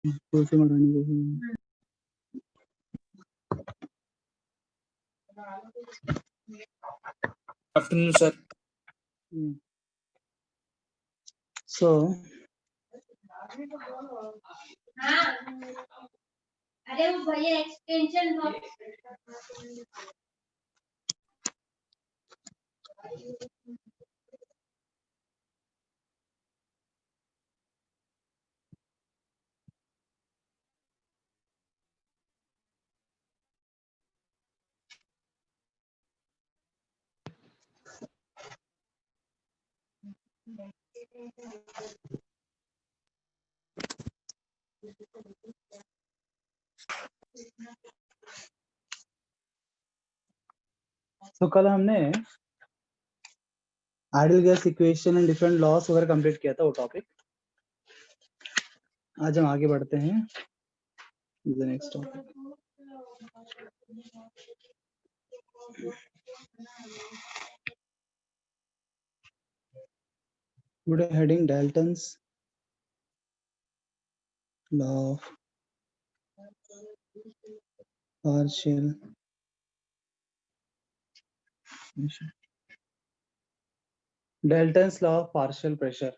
तुलसी महारानी को afternoon sir. So अरे वो भैया एक्सटेंशन तो कल हमने ideal gas equation and different loss वगैरह कंप्लीट किया था वो टॉपिक. आज हम आगे बढ़ते हैं. The next topic. Today heading Dalton's law of partial pressure. Dalton's law of partial pressure.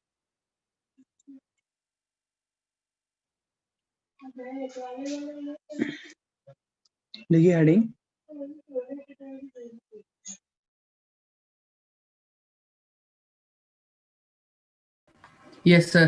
लिखिए हेडिंग. Yes, sir.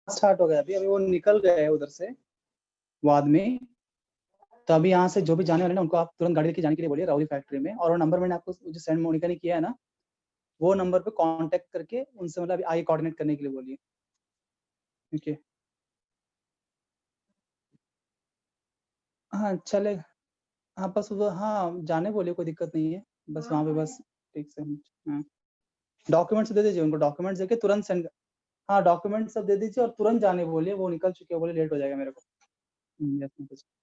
स्टार्ट हो गया. अभी वो निकल गए उधर से बाद में. तो अभी यहाँ से जो भी जाने वाले ना उनको आप तुरंत गाड़ी लेके जाने के लिए बोलिए राउली फैक्ट्री में. और वो नंबर मैंने आपको जो सेंड मोनिका ने किया है ना वो नंबर पे कांटेक्ट करके उनसे मतलब आगे कोऑर्डिनेट करने के लिए बोलिए. ठीक है. हाँ चले. हाँ बस वो हाँ जाने बोलिए कोई दिक्कत नहीं है. बस वहाँ पे बस ठीक से. हाँ डॉक्यूमेंट्स दे दीजिए उनको. डॉक्यूमेंट्स देके तुरंत सेंड. हाँ डॉक्यूमेंट्स सब दे दीजिए और तुरंत जाने बोलिए. वो निकल चुके हैं बोले लेट हो जाएगा मेरे को.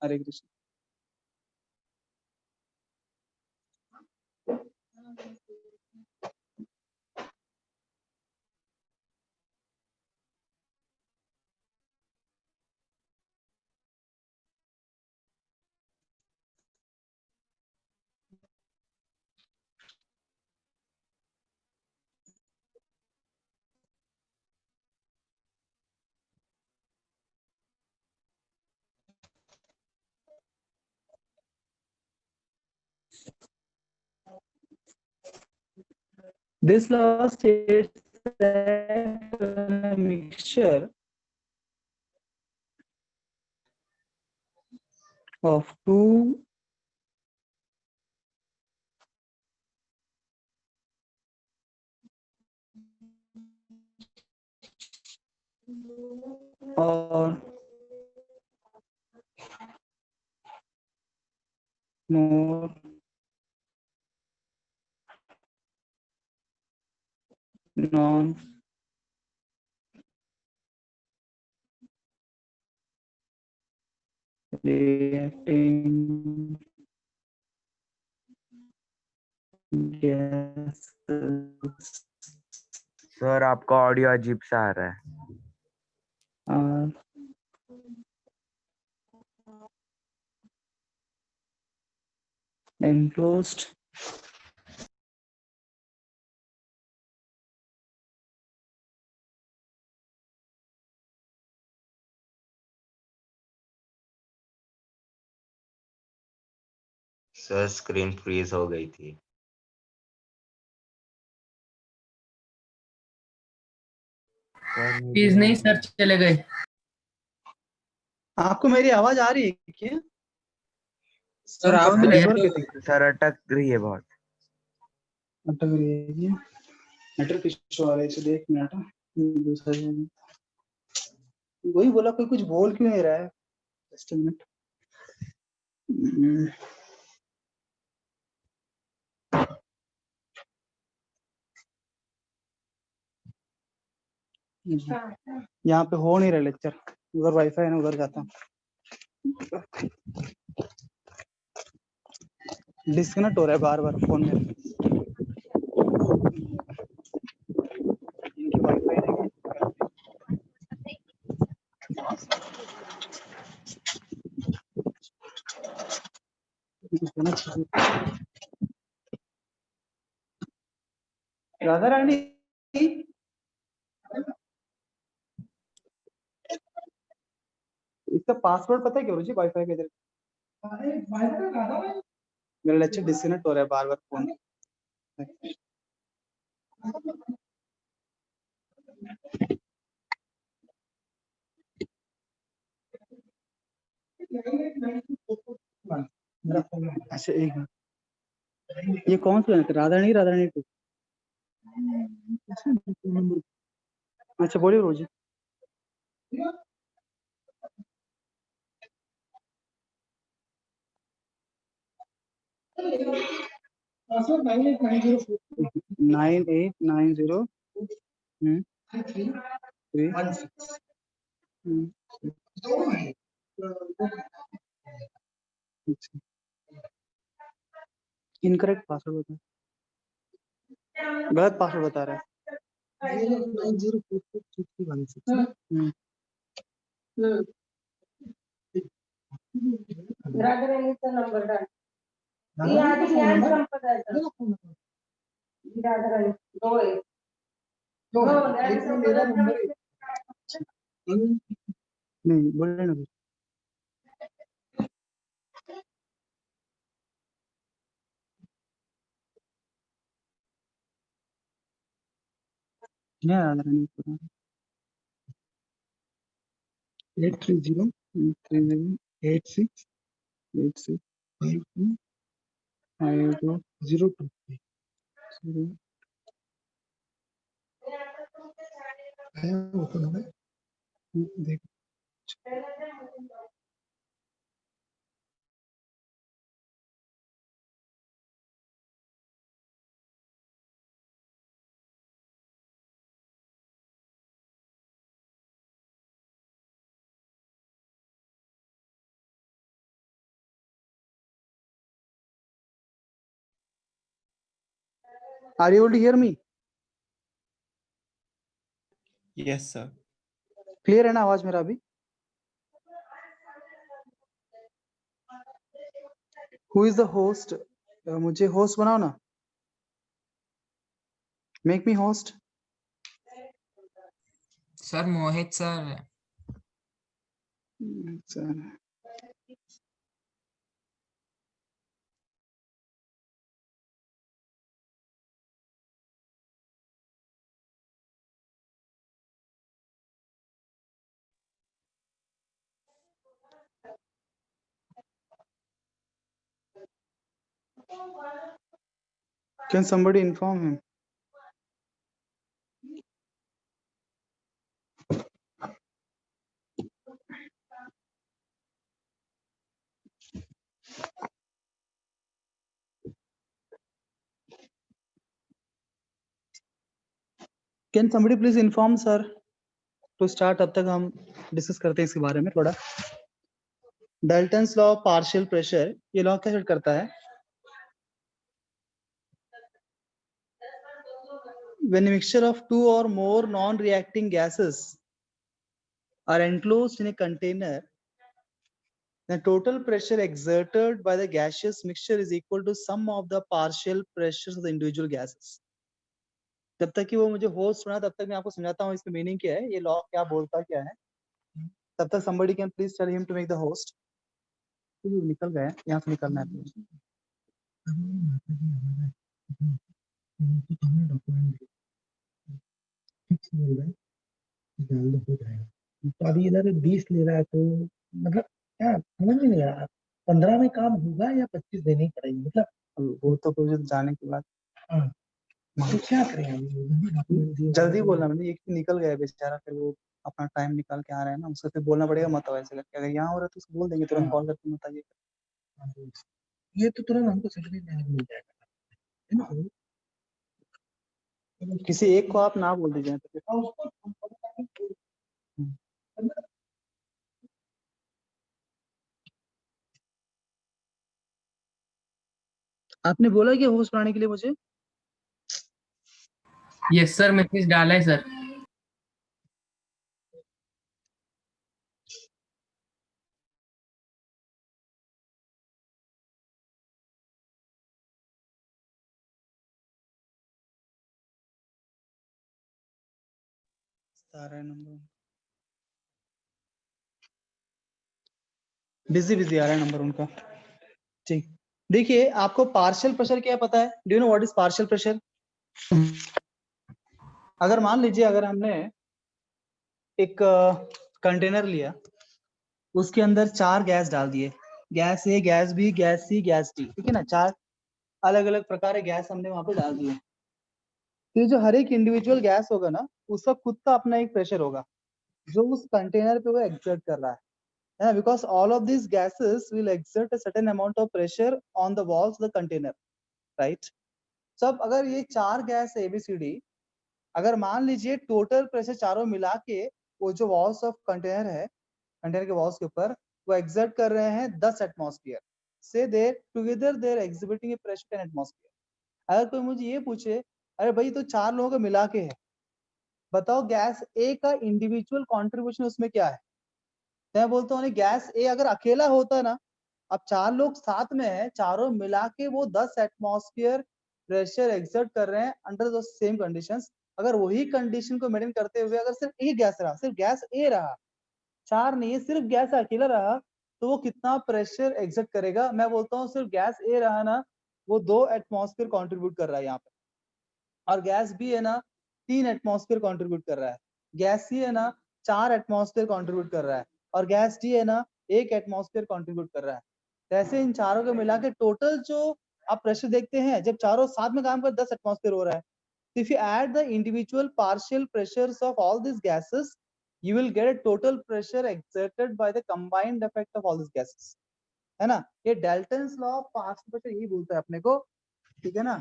हरे Krishna. This law states that a mixture of two or more non reacting gases sir आपका ऑडियो अजीब सा आ रहा है. are enclosed sir screen freeze हो गई थी. प्लीज नहीं सर, चले गए. आपको मेरी आवाज आ रही है क्या? सर, आप Some clear network हो. I think सर अटक रही है बहुत. अटक रही है ये नेटवर्क इशू आ रहा है इसे देख मिनट दूसरा वही बोला कोई कुछ बोल क्यों नहीं रहा है जस्ट मिनट यहाँ पे हो नहीं रहा लेक्चर उधर वाईफाई है ना उधर जाता हूँ डिस्कनेक्ट हो रहा है बार बार फोन में इनकी वाईफाई नहीं राधा रानी इसका पासवर्ड पता है क्या रुचि वाईफाई के इधर मेरा लेक्चर डिस्कनेक्ट हो रहा है बार बार फोन अच्छा एक मिनट ये कौन सा है राधा रानी टू अच्छा बोलिए रोजी 9890 इनकरेक्ट पासवर्ड बता गलत पासवर्ड बता रहा है राधाराणीचा नंबर डाल. ती आधी ज्ञान संपदाचा. राधाराणी होय. नहीं बोले ना क्या राधा रानी 83086865252 देख Are you able to hear me? Yes, sir. Clear है ना आवाज मेरा अभी? Who is the host? मुझे होस्ट बनाओ ना. Make me host. Sir Mohit sir. Sir Can somebody inform him? Can somebody please inform sir to start? तब तक हम डिस्कस करते हैं इसके बारे में थोड़ा. Dalton's law of partial pressure, ये लॉ क्या सेट करता है? When a mixture of two or more non-reacting gases are enclosed in a container, the total pressure exerted by the gaseous mixture is equal to sum of the partial pressures of the individual gases. जब तक कि वो मुझे host सुना तब तक मैं आपको समझाता हूँ इसका मीनिंग क्या है, ये लॉ क्या बोलता क्या है. तब तक somebody can please tell him to make the host. निकल गया, यहाँ से निकलना है. तो अभी इधर 20 ले रहा है तो मतलब क्या समझ में नहीं आ रहा. 15 में काम होगा या 25 देनी पड़ेगी मतलब वो तो प्रोजेक्ट जाने के बाद. हाँ तो क्या करें अभी. जल्दी बोलना, मतलब एक निकल गया बेचारा, फिर वो अपना टाइम निकाल के आ रहा है ना, उसको फिर बोलना पड़ेगा मत वैसे करके. अगर यहाँ हो रहा है तो उसको बोल देंगे तुरंत कॉल करके मत आइए. ये तो तुरंत हमको समझ में मिल जाएगा है ना. किसी एक को आप ना बोल दीजिए तो फिर. आपने बोला कि होस्ट बनाने के लिए मुझे. यस सर, मैसेज डाला है सर. सारा नंबर बिजी आ रहा है नंबर उनका. ठीक, देखिए आपको पार्शियल प्रेशर क्या पता है? Do you know what is partial pressure? अगर मान लीजिए अगर हमने एक कंटेनर लिया, उसके अंदर 4 गैस डाल दिए, गैस ए, gas B, gas C, gas D, ठीक है ना. 4 अलग अलग प्रकार के गैस हमने वहां पे डाल दिए. तो जो हर एक इंडिविजुअल गैस होगा ना, उसका खुद का अपना एक प्रेशर होगा जो उस कंटेनर पे वो एक्सर्ट कर रहा है, because all of these gases will exert a certain amount of pressure on the walls of the container, right? So अब अगर ये 4 गैस ABCD, अगर मान लीजिए टोटल प्रेशर चारों मिला के वो जो वॉल्स ऑफ कंटेनर है, कंटेनर के वॉल्स के ऊपर वो एक्सर्ट कर रहे हैं 10 एटमॉस्फेयर से, they together they are exhibiting a pressure 10 atmosphere. अगर कोई मुझे ये पूछे अरे भाई तो 4 लोगों को मिला के है, बताओ गैस ए का इंडिविजुअल कंट्रीब्यूशन उसमें क्या है? मैं बोलता हूँ गैस ए अगर अकेला होता ना, अब 4 लोग साथ में है, चारों मिला के वो 10 एटमॉस्फेयर प्रेशर एक्सर्ट कर रहे हैं अंडर द सेम कंडीशंस. अगर वही कंडीशन को मेंटेन करते हुए अगर सिर्फ एक गैस रहा, सिर्फ गैस ए रहा, 4 नहीं है, सिर्फ गैस अकेला रहा, तो वो कितना प्रेशर एक्सर्ट करेगा? मैं बोलता हूँ सिर्फ गैस ए रहा ना, वो 2 एटमॉस्फेयर कंट्रीब्यूट कर रहा है यहाँ पे, और गैस बी है ना 3 एटमॉस्फेयर कंट्रीब्यूट कर रहा है, गैस सी है ना 4 एटमॉस्फेयर कंट्रीब्यूट कर रहा है, और गैस डी है ना 1 एटमॉस्फेयर कंट्रीब्यूट कर रहा है. ऐसे इन चारों को मिला के टोटल जो आप प्रेशर देखते हैं, जब चारों साथ में काम कर 10 एटमॉस्फेयर हो रहा है. If you add the individual partial pressures of all this gases, you will get a total pressure exerted by the combined effect of all these gases, है ना. ये Dalton's law of partial pressure यही बोलता है अपने को, ठीक है ना.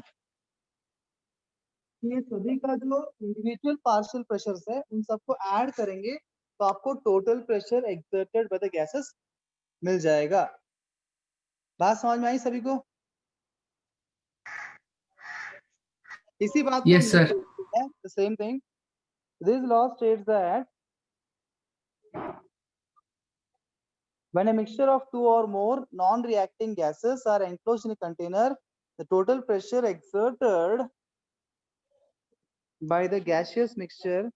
ये सभी का जो इंडिविजुअल पार्शियल प्रेशर्स है उन सबको ऐड करेंगे तो आपको total pressure exerted by the gases मिल जाएगा. बात समझ में आई सभी को? इसी बात को yes sir. The same thing, this law states that when a mixture of 2 or more non-reacting gases are enclosed in a container, the total pressure exerted by the gaseous mixture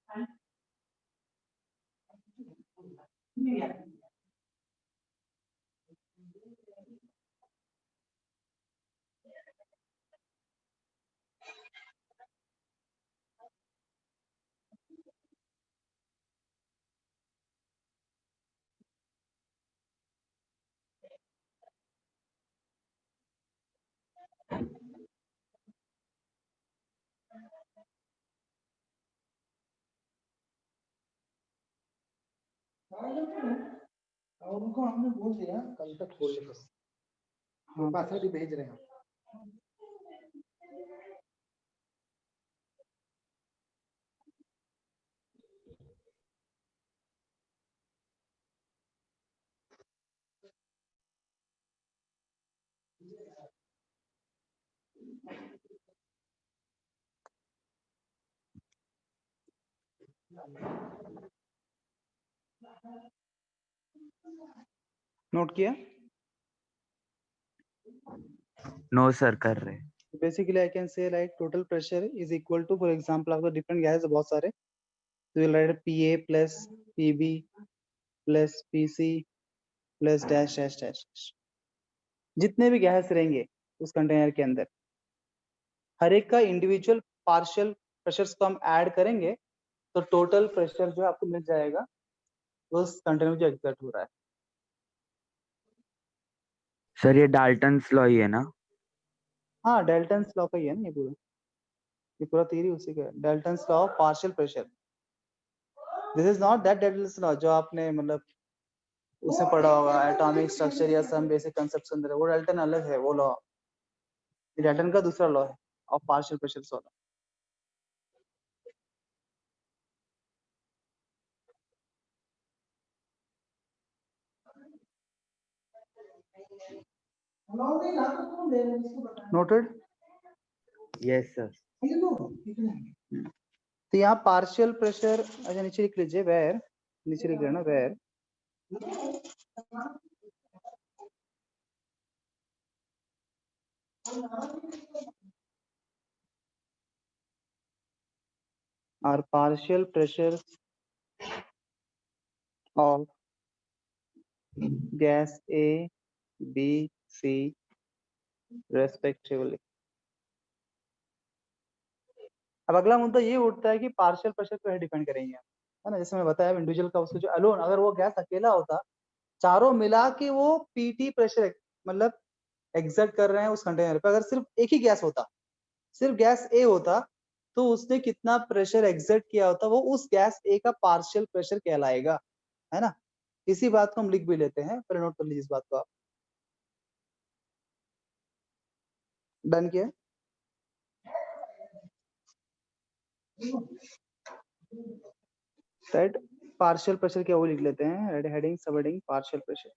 और उनको हमने बोल दिया कल तक खोल ले बस। हाँ पासवर्ड भी भेज रहे हैं। नोट किया? नो सर कर रहे। Basically I can say like total pressure is equal to, for example आपको different गैस बहुत सारे, तो you'll write PA plus PB plus PC plus dash dash dash, जितने भी गैस रहेंगे उस कंटेनर के अंदर हर एक का इंडिविजुअल पार्शियल प्रेशर्स को हम ऐड करेंगे तो टोटल प्रेशर जो आपको मिल जाएगा उस कंटेनर जो एग्जर्ट हो रहा है। सर ये डाल्टन्स लॉ ही है ना? हाँ डाल्टन्स लॉ का ही है ना ये पूरा थ्योरी उसी का है, Dalton's law of partial pressure. This is not that Dalton's law जो आपने मतलब उसमें पढ़ा होगा एटॉमिक स्ट्रक्चर या सम बेसिक कांसेप्ट्स अंदर है, वो डाल्टन अलग है वो लॉ, डाल्टन का दूसरा लॉ है ऑफ पार्शियल प्रेशर वाला। नोटेड? Yes sir. तो यहाँ पार्शियल प्रेशर, अच्छा नीचे लिख लीजिए वेयर, नीचे लिख लेना where are partial pressures of gas A, B, C respectively। अब अगला मुद्दा ये उठता है कि पार्शियल प्रेशर पे डिपेंड करेंगे, है ना, जैसे मैं बताया इंडिविजुअल का उसको जो अलोन, अगर वो गैस अकेला होता, चारों मिला के वो पीटी प्रेशर मतलब एग्जर्ट कर रहे हैं उस कंटेनर पे, अगर सिर्फ एक ही गैस होता, सिर्फ गैस ए होता, तो उसने कितना प्रेशर एग्जर्ट किया होता वो उस गैस ए का पार्शियल प्रेशर कहलाएगा, है ना। इसी बात को हम लिख भी लेते हैं, पहले नोट कर लीजिए इस बात को आप। डन किया? राइट, पार्शियल प्रेशर क्या वो लिख लेते हैं, हेडिंग सब heading partial pressure.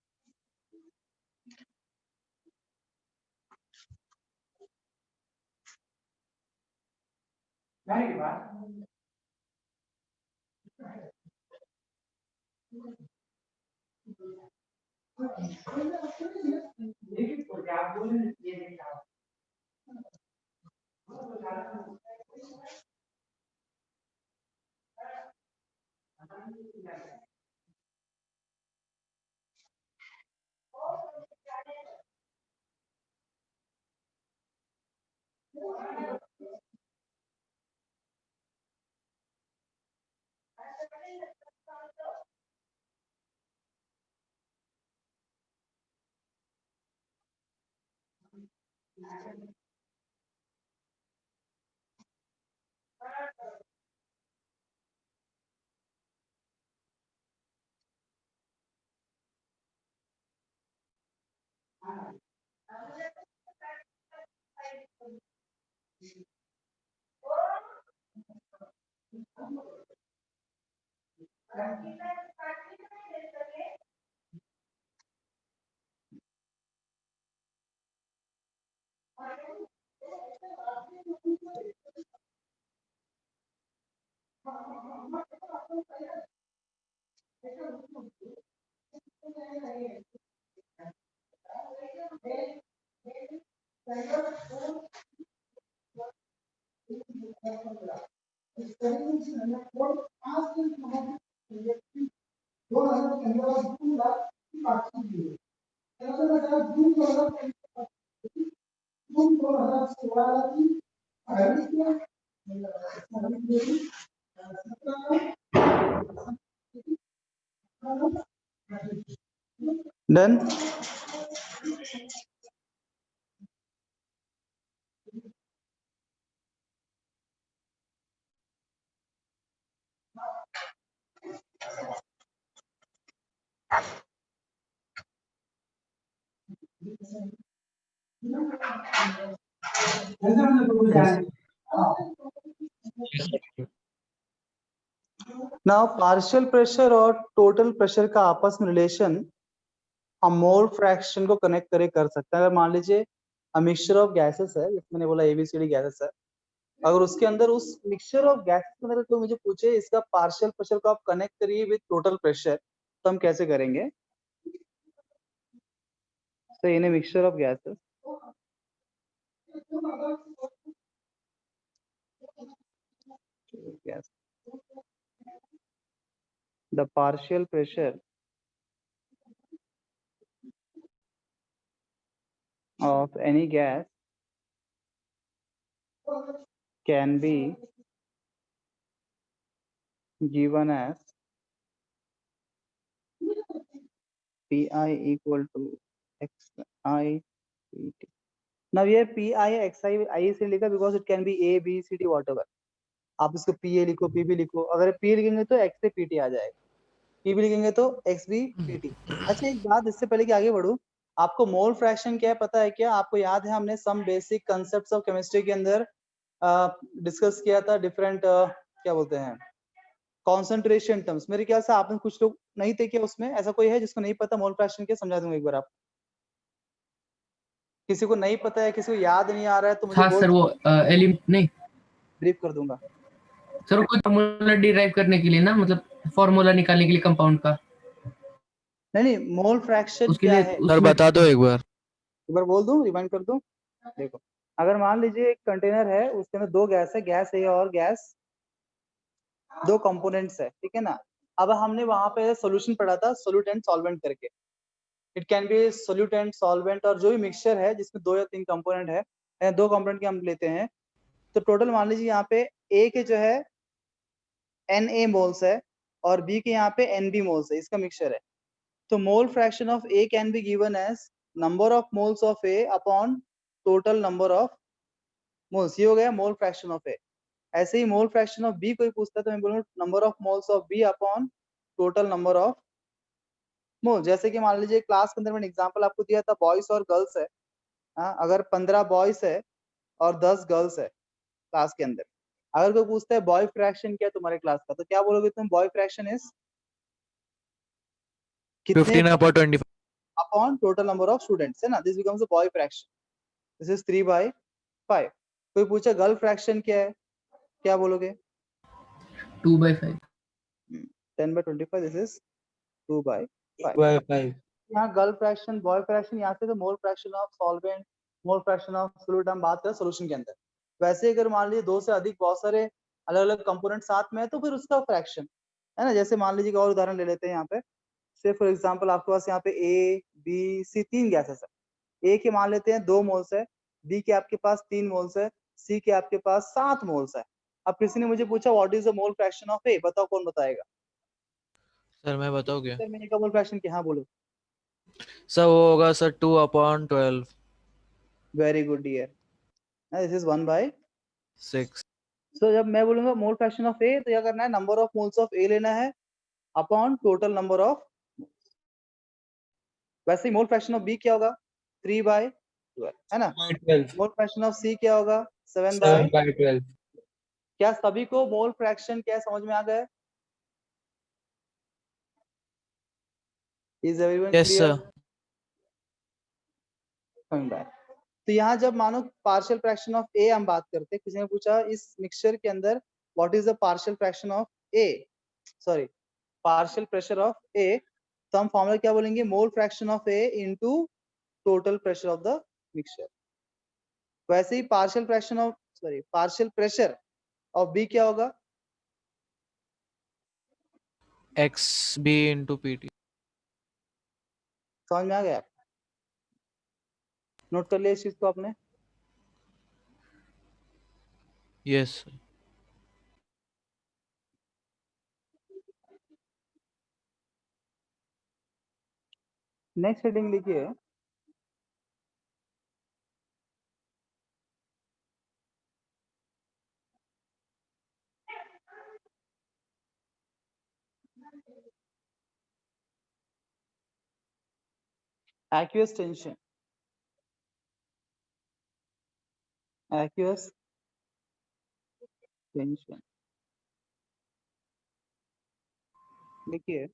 Done. Now partial pressure और टोटल प्रेशर का आपस में रिलेशन हम मोल फ्रैक्शन को कनेक्ट करे कर सकते हैं। अगर मान लीजिए मिक्सचर ऑफ गैसेस है, जिसमें मैंने बोला एबीसीडी गैसेस है, अगर उसके अंदर उस मिक्सचर ऑफ गैसेस के अंदर तो मुझे पूछे इसका पार्शियल प्रेशर को आप कनेक्ट करिए विद टोटल प्रेशर, तो हम कैसे करेंगे? So in a mixture of gases, gas, the partial pressure of any gas can be given as Pi equal to Xi Pt. Now here Pi Xi I से लिखा because it can be A B C D whatever. आप इसको Pa लिखो Pb लिखो, अगर P लिखेंगे तो X से Pt आ जाएगा, Pb लिखेंगे तो XB Pt। अच्छा एक बात इससे पहले कि आगे बढ़ूं, आपको मोल फ्रैक्शन क्या है पता है क्या? आपको याद है हमने some basic concepts of chemistry के अंदर डिस्कस किया था डिफरेंट क्या बोलते हैं कॉन्सेंट्रेशन टर्म्स। मेरे ख्याल से आपने कुछ लोग नहीं थे क्या उसमें? ऐसा कोई है जिसको नहीं पता मोल फ्रैक्शन क्या? समझा दूंगा एक बार आप। किसी को नहीं पता है, किसी को याद नहीं आ रहा है तो मुझे हाँ बोल, सर, वो नहीं ब्रीफ कर दूंगा। सर, कोई फॉर्मूला डिराइव करने के लिए ना, मतलब फॉर्मूला निकालने के लिए कंपाउंड का, नहीं मोल फ्रैक्शन उसके क्या लिए है सर बता दो एक बार। एक बार बोल दूं, रिमाइंड कर दूं। देखो अगर मान लीजिए एक कंटेनर है, उसके अंदर दो गैस है, गैस ए और गैस, दो कंपोनेंट्स है, ठीक है ना। अब हमने वहां पे सॉल्यूशन पढ़ा था सोल्यूट एंड सॉल्वेंट करके। It can be solute and solvent, और जो भी मिक्सचर है जिसमें दो या तीन कंपोनेंट है, दो कंपोनेंट के हम लेते हैं, तो टोटल मान लीजिए यहाँ पे ए के जो है Na मोल्स है और बी के यहाँ पे Nb मोल्स है, इसका मिक्सचर है। तो mole fraction of A can be given as number of moles of A upon total number of moles. ये हो गया मोल फ्रैक्शन ऑफ ए। ऐसे ही मोल फ्रैक्शन ऑफ बी कोई पूछता है तो मैं बोलूंगा number of moles of B upon total number of mole. जैसे कि मान लीजिए क्लास के अंदर मैंने एग्जांपल आपको दिया था बॉयज और गर्ल्स है, अगर 15 बॉयज है और 10 गर्ल्स है क्लास के अंदर, अगर कोई पूछता है बॉय फ्रैक्शन क्या है तुम्हारे क्लास का, तो क्या बोलोगे तुम? बॉय फ्रैक्शन इज कितने 15/25। Upon total number of students, है ना। This becomes a boy fraction, this is 3/5। कोई पूछे गर्ल फ्रैक्शन क्या है, क्या बोलोगे? 2/5। 10/25, दिस इज 2/5। 2/5। यहाँ गर्ल फ्रैक्शन बॉय फ्रैक्शन, यहाँ से तो mole fraction of solvent, mole fraction of solute हम बात करें सोल्यूशन के अंदर। वैसे अगर मान लीजिए दो से अधिक बहुत सारे अलग अलग कंपोनेंट साथ में है तो फिर उसका फ्रैक्शन, है ना। जैसे मान लीजिए और उदाहरण ले लेते हैं यहाँ पे, से फॉर एग्जांपल आपके पास यहाँ पे ए बी सी तीन गैसेस है। ए के मान लेते हैं 2 मोल्स है, बी के आपके पास 3 मोल्स है, सी के आपके पास 7 मोल्स है। अब किसी ने मुझे पूछा what is the mole fraction of A, बताओ कौन बताएगा? सर मैं बताऊँ क्या? सर मैंने कहा मोल फ्रैक्शन क्या? हाँ बोलो। सर वो होगा sir 2/12। Very good dear, this is 1/6। 6। So जब मैं बोलूंगा मोल फ्रैक्शन ऑफ ए, तो क्या करना है? नंबर ऑफ मोल्स ऑफ ए लेना है अपॉन टोटल नंबर ऑफ। वैसे ही मोल फ्रैक्शन ऑफ बी क्या होगा? 3/12, है ना। 12। मोल फ्रैक्शन ऑफ सी क्या होगा? 7/। 7/12। क्या सभी को मोल फ्रैक्शन क्या समझ में आ गया? Is everyone yes clear? Sir. Coming back, तो यहाँ जब मानो पार्शियल फ्रैक्शन ऑफ ए हम बात करते हैं, किसी ने पूछा इस मिक्सचर के अंदर what is the partial fraction of A, sorry partial pressure of A, तो हम फॉर्मूला क्या बोलेंगे? Mole fraction of A into total pressure of the mixture. वैसे ही partial fraction of sorry partial pressure of B क्या होगा? XB/PT। समझ में आ गया? नोट कर लिया इस चीज को आपने? Yes sir. नेक्स्ट हेडिंग लिखिए aqueous tension। aqueous tension देखिए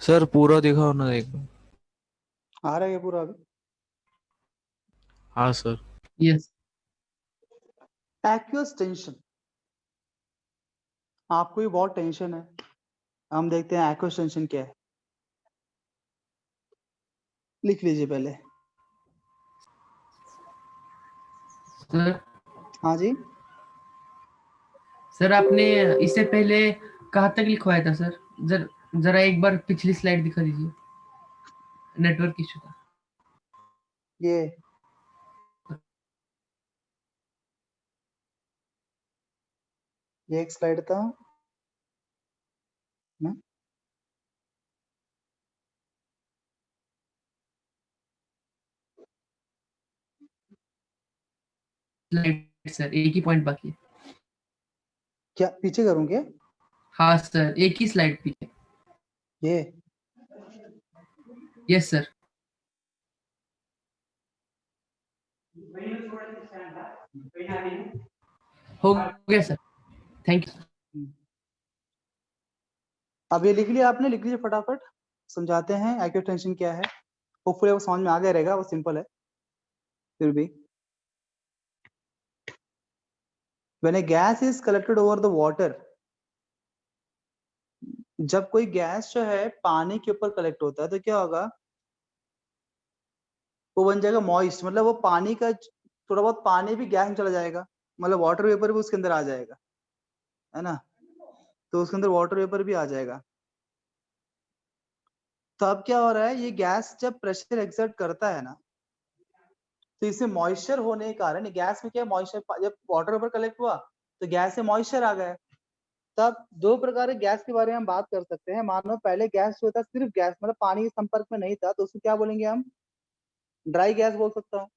सर पूरा दिखाओ ना एक बार। आ रहा है ये पूरा अभी हाँ सर। यस एक्यूअस टेंशन आपको भी बहुत टेंशन है हम देखते हैं एक्यूअस टेंशन क्या है लिख लीजिए पहले सर। हाँ जी सर आपने इससे पहले कहाँ तक लिखवाया था सर? जरा एक बार पिछली स्लाइड दिखा दीजिए। नेटवर्क इशू था। ये एक स्लाइड था ना स्लाइड सर, एक ही पॉइंट बाकी है। क्या पीछे करूँगे हाँ सर, एक ही स्लाइड पीछे। ये यस सर। हो गया सर, थैंक यू। अब ये लिख लिया आपने लिख लीजिए फटाफट समझाते हैं एक्यूअस टेंशन क्या है होपफुली वो समझ में आ गया रहेगा वो सिंपल है फिर भी when a gas is collected over the water जब कोई गैस जो है पानी के ऊपर कलेक्ट होता है तो क्या होगा वो बन जाएगा मॉइस्ट मतलब वो पानी का थोड़ा बहुत पानी भी गैस में चला जाएगा मतलब वाटर वेपर भी उसके अंदर आ जाएगा है ना तो उसके अंदर वाटर वेपर भी आ जाएगा तो अब क्या हो रहा है ये गैस जब प्रेशर एक्सर्ट करता है ना तो इसमें मॉइस्चर होने के कारण गैस में क्या मॉइस्चर जब वाटर वेपर कलेक्ट हुआ तो गैस से मॉइस्चर आ गया तब दो प्रकार के गैस के बारे में हम बात कर सकते हैं। मानो पहले गैस जो था सिर्फ गैस, मतलब पानी के संपर्क में नहीं था, तो उसको क्या बोलेंगे हम? ड्राई गैस बोल सकता हूँ।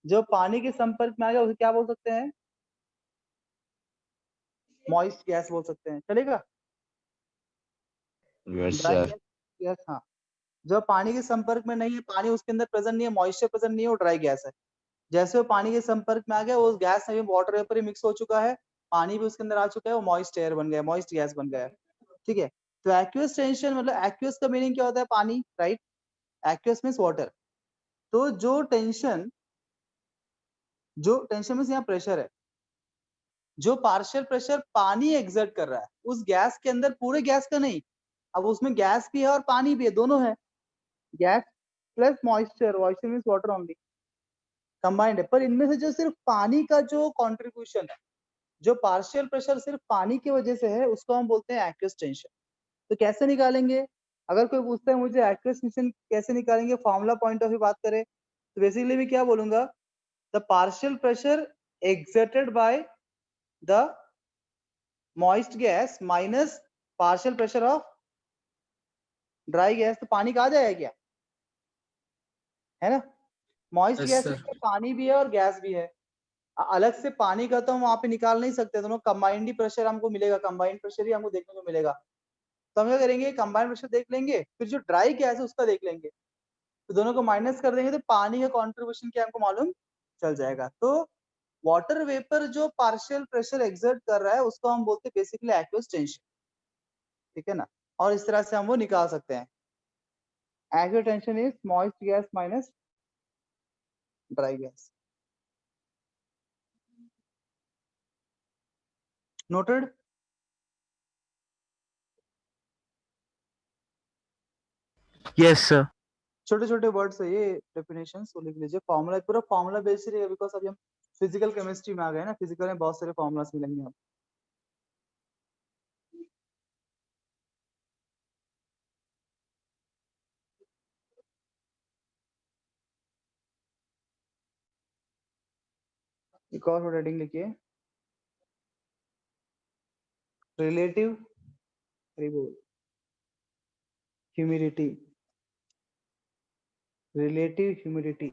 जो पानी के संपर्क में आ गया उसे क्या बोल सकते हैं? मॉइस्ट गैस बोल सकते हैं, चलेगा? Yes, dry sir. Gas, gas, हाँ। जो पानी के संपर्क में नहीं है, पानी उसके अंदर प्रेजेंट नहीं है, मॉइस्चर प्रेजेंट नहीं है, वो ड्राई गैस है। जैसे वो पानी के संपर्क में आ गया, वो गैस में भी वाटर वेपर ही मिक्स हो चुका है, पानी भी उसके अंदर आ चुका है, वो मॉइस्ट एयर बन गया, मॉइस्ट गैस बन गया है। ठीक है, तो एक्वियस टेंशन मतलब एक्वियस का मीनिंग क्या होता है? पानी, राइट? Aqueous means water. तो जो टेंशन मींस यहाँ प्रेशर है, जो पार्शियल प्रेशर पानी एग्जर्ट कर रहा है उस गैस के अंदर, पूरे गैस का नहीं, अब उसमें गैस भी है और पानी भी है, दोनों है, gas plus moisture, moisture means water only, combined है। पर इनमें से जो सिर्फ पानी का जो कंट्रीब्यूशन है, जो पार्शियल प्रेशर सिर्फ पानी की वजह से है, उसको हम बोलते हैं एक्वियस टेंशन। तो कैसे निकालेंगे? अगर कोई पूछता है मुझे एक्वियस टेंशन कैसे निकालेंगे, फॉर्मूला पॉइंट ऑफ व्यू बात करें, तो बेसिकली मैं क्या बोलूंगा? The partial pressure exerted by the moist gas minus partial pressure of dry gas. तो पानी कहा जाएगा क्या? है ना? Moist Yes, gas sir. में पानी भी है और गैस भी है। अलग से पानी का तो हम वहां पे निकाल नहीं सकते, दोनों कंबाइंड ही प्रेशर हमको मिलेगा, कंबाइंड प्रेशर ही हमको देखने को मिलेगा। तो हम क्या करेंगे? कंबाइंड प्रेशर देख लेंगे, फिर जो ड्राई गैस है उसका देख लेंगे, तो दोनों को माइनस कर देंगे, तो पानी का कॉन्ट्रीब्यूशन क्या हमको मालूम चल जाएगा। तो वाटर वेपर जो पार्शियल प्रेशर एक्सर्ट कर रहा है उसको हम बोलते हैं बेसिकली एक्वियस टेंशन, ठीक है ना? और इस तरह से हम वो निकाल सकते हैं। Aqueous tension is moist gas minus dry gas. Noted? Yes, sir. छोटे छोटे वर्ड्स है ये, डेफिनेशन तो लिख लीजिए। फॉर्मूला पूरा फॉर्मूला बेस्ड रहेगा, बिकॉज अभी हम फिजिकल केमिस्ट्री में आ गए ना, फिजिकल में बहुत सारे फॉर्मूलास मिलेंगे हम। एक और हेडिंग लिखिए, relative humidity, relative humidity.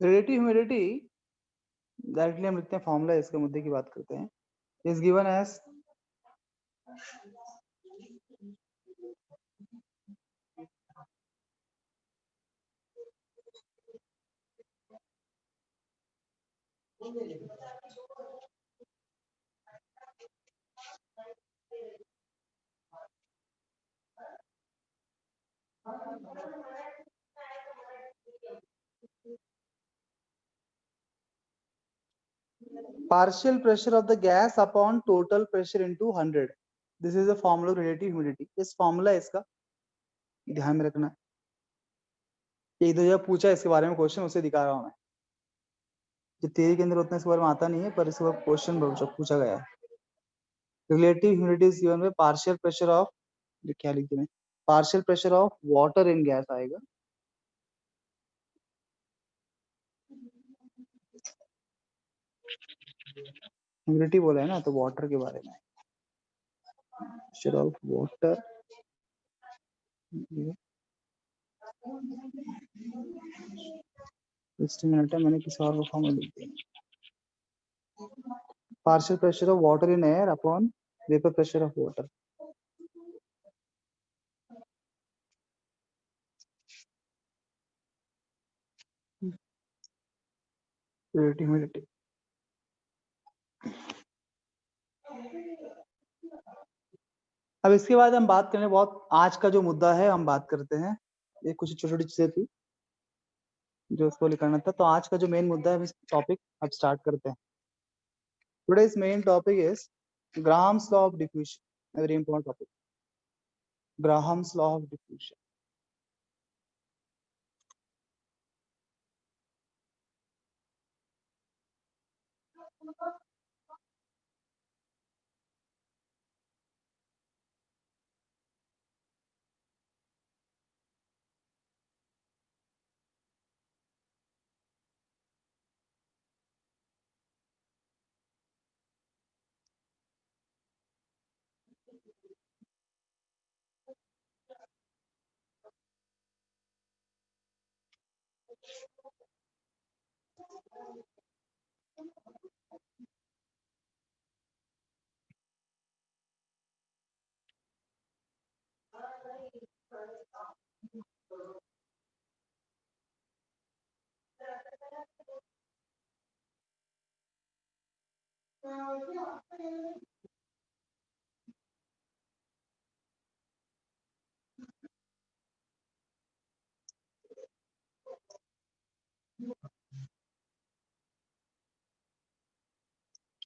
Relative humidity directly हम लिखते हैं, फॉर्मूला इसके मुद्दे की बात करते हैं। Is given as partial pressure of the gas upon total pressure into 100. This is the formula of relative humidity. इस फॉर्मूला इसका ध्यान में रखना। एक दो जगह पूछा इसके बारे में क्वेश्चन, उसे दिखा रहा हूँ मैं। जो थियरी के अंदर उतना इस बारे में आता नहीं है, पर इसके बाद क्वेश्चन पूछा गया है। Relative humidity is given by partial pressure of, क्या लिखते हैं? Partial pressure of water in gas आएगा। ह्यूमिडिटी बोला है ना, तो वाटर के बारे में, प्रेशर ऑफ वाटर। मिनट है, मैंने किसी और को फॉर्मूला लिख दिया। Partial pressure of water in air upon vapour pressure of water. Humidity. अब इसके बाद हम बात करें, बहुत आज का जो मुद्दा है हम बात करते हैं। ये कुछ छोटी छोटी चीजें थी जो उसको लिखना था, तो आज का जो मेन मुद्दा है, इस टॉपिक अब स्टार्ट करते हैं। Today's main topic is Graham's law of diffusion, a very important topic. Graham's law of diffusion.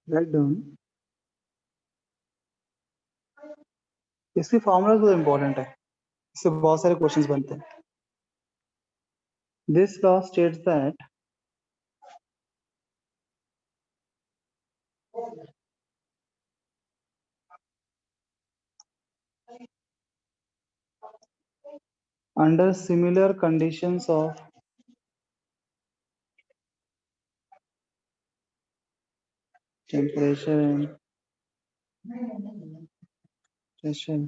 Write down. इसकी फॉर्मूला तो इम्पोर्टेंट है, इससे बहुत सारे क्वेश्चंस बनते हैं। This law states that under similar conditions of temperature and pressure,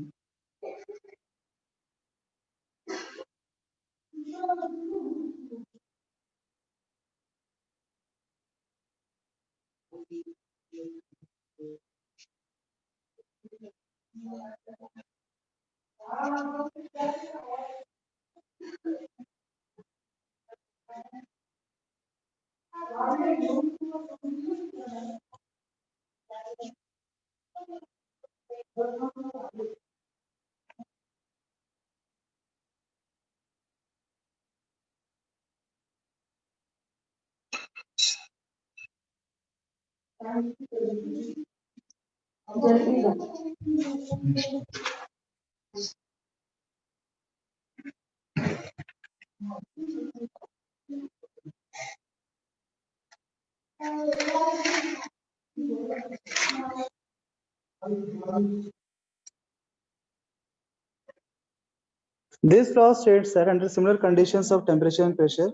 this law states that under similar conditions of temperature and pressure,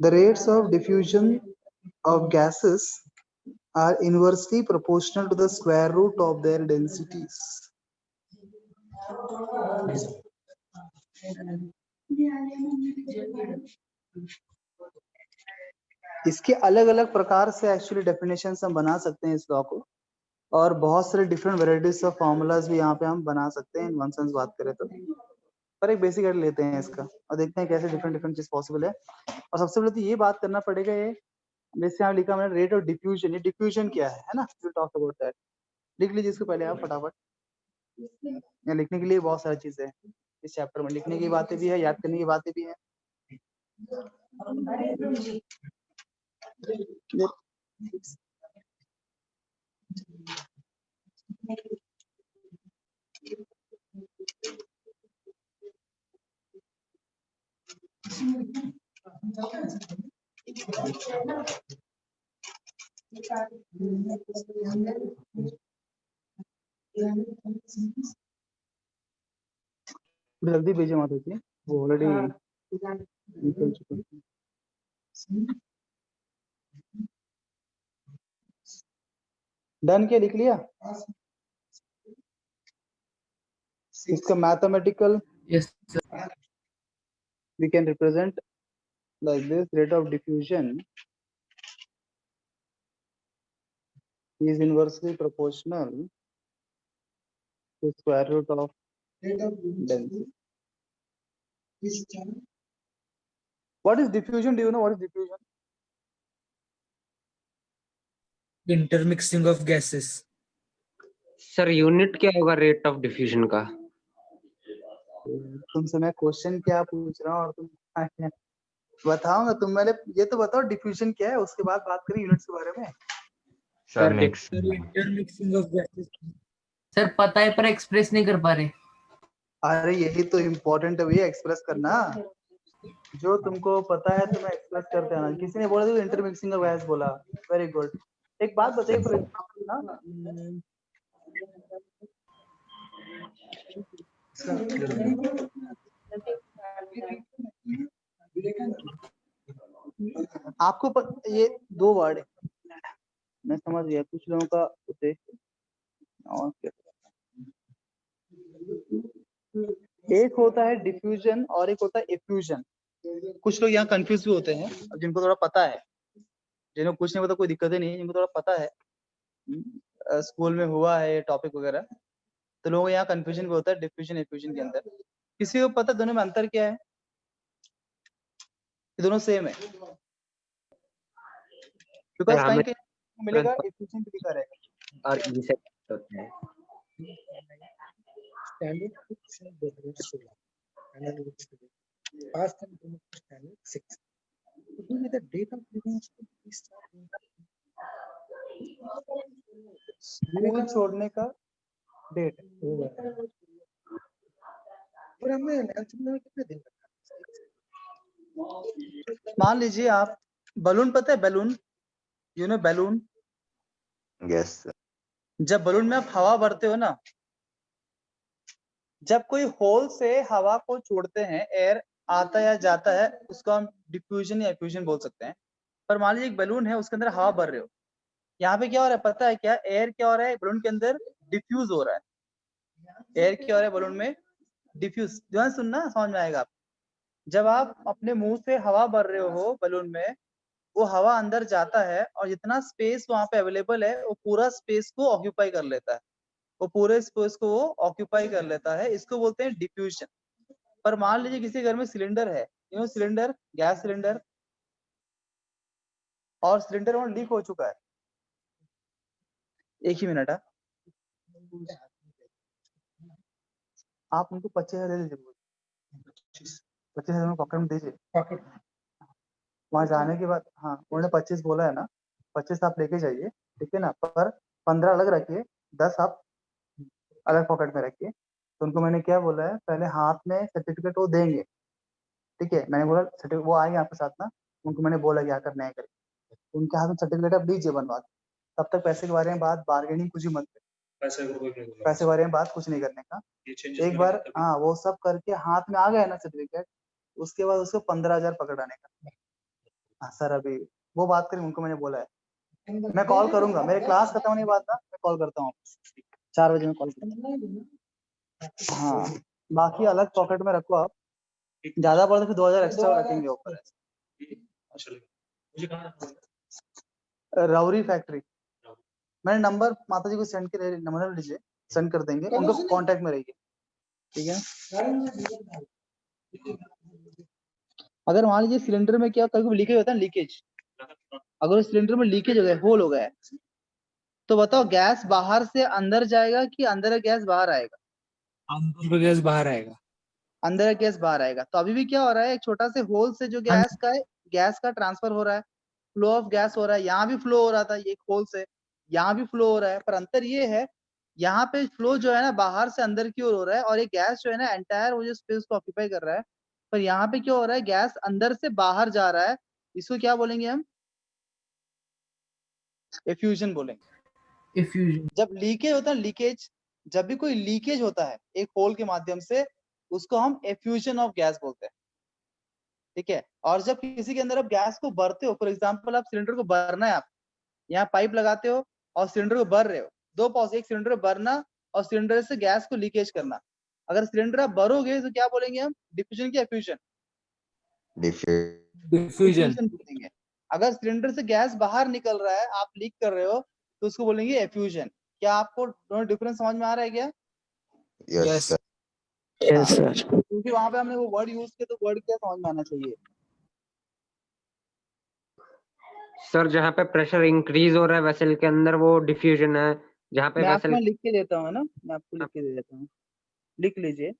the rates of diffusion of gases are inversely proportional to the square root of their densities. इसके अलग अलग प्रकार से actually definition हम बना सकते हैं इस लॉ को, और बहुत सारे डिफरेंट वेराइटीज ऑफ फॉर्मूलाज भी यहाँ पे हम बना सकते हैं इन वन सेंस बात करें तो। पर एक बेसिक आइडिया लेते हैं इसका और देखते हैं कैसे डिफरेंट डिफरेंट चीज पॉसिबल है। और सबसे पहले तो ये बात करना पड़ेगा, ये जैसे यहाँ लिखा मैंने रेट ऑफ डिफ्यूजन, ये डिफ्यूजन क्या है ना, विल टॉक अबाउट दैट। लिख लीजिए इसको पहले आप फटाफट, यहाँ लिखने के लिए बहुत सारी चीजें हैं इस चैप्टर में, लिखने की बातें भी है, याद करने की बातें भी है। जल्दी भेजे मत होती है, वो ऑलरेडी निकल चुका है। डन क्या लिख लिया? इसका mathematical Yes, sir. we can represent like this: rate of diffusion is inversely proportional to square root of density. What is diffusion? Do you know what is diffusion? Intermixing of gases. Sir unit क्या होगा rate of diffusion का? तुमसे मैं question क्या पूछ रहा हूँ और तुम बताओ ना, तुम मैंने ये तो बताओ डिफ्यूजन क्या है, उसके बाद बात करें यूनिट्स के बारे में। Sir mix intermixing of gases. Sir पता है पर एक्सप्रेस नहीं कर पा रहे। अरे यही तो इम्पोर्टेंट है भैया, एक्सप्रेस करना। जो तुमको पता है तुम्हें एक्सप्रेस करते आना। किसी ने बोला था इंटरमिक्सिंग ऑफ गैस बोला, वेरी गुड। एक बात बताइए फॉर एग्जांपल ना, आपको ये दो वर्ड मैं समझ गया, कुछ लोगों का उद्देश्य और क्या, एक होता है डिफ्यूजन और एक होता है एफ्यूजन। कुछ लोग यहाँ कंफ्यूज भी होते हैं, अब जिनको थोड़ा पता है, जिन्हें कुछ नहीं पता कोई दिक्कत ही नहीं है, जिनको थोड़ा पता है स्कूल में हुआ है ये टॉपिक वगैरह, तो लोगों को यहाँ कंफ्यूजन भी होता है डिफ्यूजन एफ्यूजन के अंदर। किसी को पता दोनों में अंतर क्या है? ये दोनों सेम है, बिकॉज हमें कहीं कहीं मिलेगा एफ्यूजन भी लिखा रहेगा। और ई से होता है। स्टैंडर्ड 6 है 2016 पास्ट एंड स्टैंडर्ड 6 तो with the date of leaving school छोड़ने का डेट और हमने एनालिसिस में कितने दिन रखा? मान लीजिए आप बलून, पता है balloon, you know balloon, Yes, sir. जब बलून में आप हवा भरते हो ना, जब कोई होल से हवा को छोड़ते हैं, एयर आता या जाता है, उसको हम डिफ्यूजन या एफ्यूजन बोल सकते हैं। पर मान लीजिए एक बलून है, उसके अंदर हवा भर रहे हो, यहाँ पे क्या हो रहा है पता है क्या? एयर क्या हो रहा है बलून के अंदर? डिफ्यूज हो रहा है। एयर क्या हो रहा है बलून में? डिफ्यूज। ध्यान सुनना, समझ में आएगा आप। जब आप अपने मुंह से हवा भर रहे हो बलून में, वो हवा अंदर जाता है और जितना स्पेस वहां पे अवेलेबल है, वो पूरा स्पेस को ऑक्यूपाई कर लेता है, वो पूरे स्पेस को वो ऑक्यूपाई कर लेता है, इसको बोलते हैं डिफ्यूजन। पर मान लीजिए किसी घर में सिलेंडर है, सिलेंडर, गैस सिलेंडर, और सिलेंडर वहां लीक हो चुका है। एक ही मिनट है, आप उनको 25,000 दे दीजिए, 25,000 में पॉकेट में दीजिए। पॉकेट वहां जाने के बाद, हाँ उन्होंने 25 बोला है ना, 25 आप लेके जाइए, ठीक है ना, पर 15 अलग रखिए, 10 आप अलग पॉकेट में रखिए। तो उनको मैंने क्या बोला है, पहले हाथ में सर्टिफिकेट वो देंगे, ठीक है, मैंने बोला सर्टिफिकेट वो आएंगे आपके साथ ना, उनको मैंने बोला क्या करना है करके, उनके हाथ में सर्टिफिकेट आप लीजिए बनवा के। तब तक पैसे के बारे में बात, बार्गेनिंग कुछ भी मत करिए, पैसे के बारे में बात कुछ नहीं करने का। एक बार हाँ वो सब करके हाथ में आ गया ना सर्टिफिकेट, उसके बाद उसको 15,000 पकड़ाने का। हाँ सर, अभी वो बात करें, उनको मैंने बोला है, मैं कॉल करूंगा, मेरे क्लास खत्म होने के बाद ना मैं कॉल करता हूँ, 4 बजे में कॉल करूंगा। हाँ बाकी अलग पॉकेट में रखो आप, ज्यादा पड़े तो फिर 2,000 एक्स्ट्रा रखेंगे ऊपर। राउरी फैक्ट्री, मैंने नंबर माता जी को सेंड कर, नंबर लीजिए, सेंड कर देंगे, उनको कांटेक्ट में रहिए, ठीक है। अगर मान लीजिए सिलेंडर में क्या कभी लीकेज होता है, लीकेज, अगर सिलेंडर में लीकेज हो गया, होल हो गया है, तो बताओ गैस बाहर से अंदर जाएगा कि अंदर का गैस बाहर आएगा? अंदर गैस बाहर आएगा। अंदर का गैस बाहर आएगा। तो अभी भी क्या हो रहा है, एक छोटा से होल से जो गैस का है, गैस का ट्रांसफर हो रहा है, फ्लो ऑफ गैस हो रहा है, यहाँ भी फ्लो हो रहा था, ये होल से यहाँ भी फ्लो हो रहा है, पर अंतर ये है, यहाँ पे फ्लो जो है ना बाहर से अंदर की ओर हो रहा है, और ये गैस जो है ना एंटायर वो जो स्पेस को ऑक्यूपाई कर रहा है, पर यहाँ पे क्या हो रहा है, गैस अंदर से बाहर जा रहा है, इसको क्या बोलेंगे हम? एफ्यूजन बोलेंगे। एफ्यूजन। जब लीकेज होता है, लीकेज, जब भी कोई लीकेज होता है एक होल के माध्यम से, उसको हम एफ्यूजन ऑफ गैस बोलते हैं, ठीक है। और जब किसी के अंदर आप गैस को भरते हो, फॉर एग्जांपल आप सिलेंडर को भरना है, आप यहाँ पाइप लगाते हो और सिलेंडर को भर रहे हो, दो पॉज, एक सिलेंडर भरना और सिलेंडर से गैस को लीकेज करना। अगर सिलेंडर आप भरोगे तो क्या बोलेंगे हम? डिफ्यूजन की एफ्यूजन? diffuse. डिफ्यूजन। डिफ्यूजन बोलेंगे। अगर सिलेंडर से गैस बाहर निकल रहा है, आप लीक कर रहे हो, तो उसको बोलेंगे एफ्यूजन। क्या आपको दोनों डिफरेंस समझ में आ रहा है क्या? Yes, Yes. sir. Yes sir. क्योंकि वहां पे हमने वो वर्ड यूज किया, तो वर्ड क्या समझ में आना चाहिए? सर जहाँ पे प्रेशर इंक्रीज हो रहा है वेसल के अंदर वो डिफ्यूजन है, जहाँ पे मैं आपको वेसल लिख के देता हूँ ना, मैं आपको लिख के दे देता हूँ, लिख लीजिए।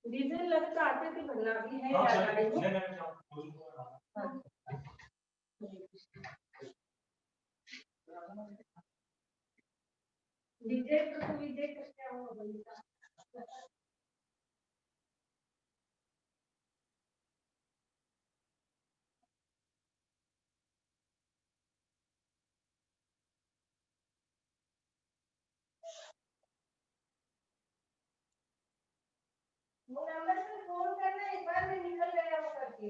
डीजल लगता आते थे भरना भी है यार गाड़ी में। डीजल तो भी देख सकते हो भैया। वो नंबर से फोन करना, एक बार में निकल गया वो करके।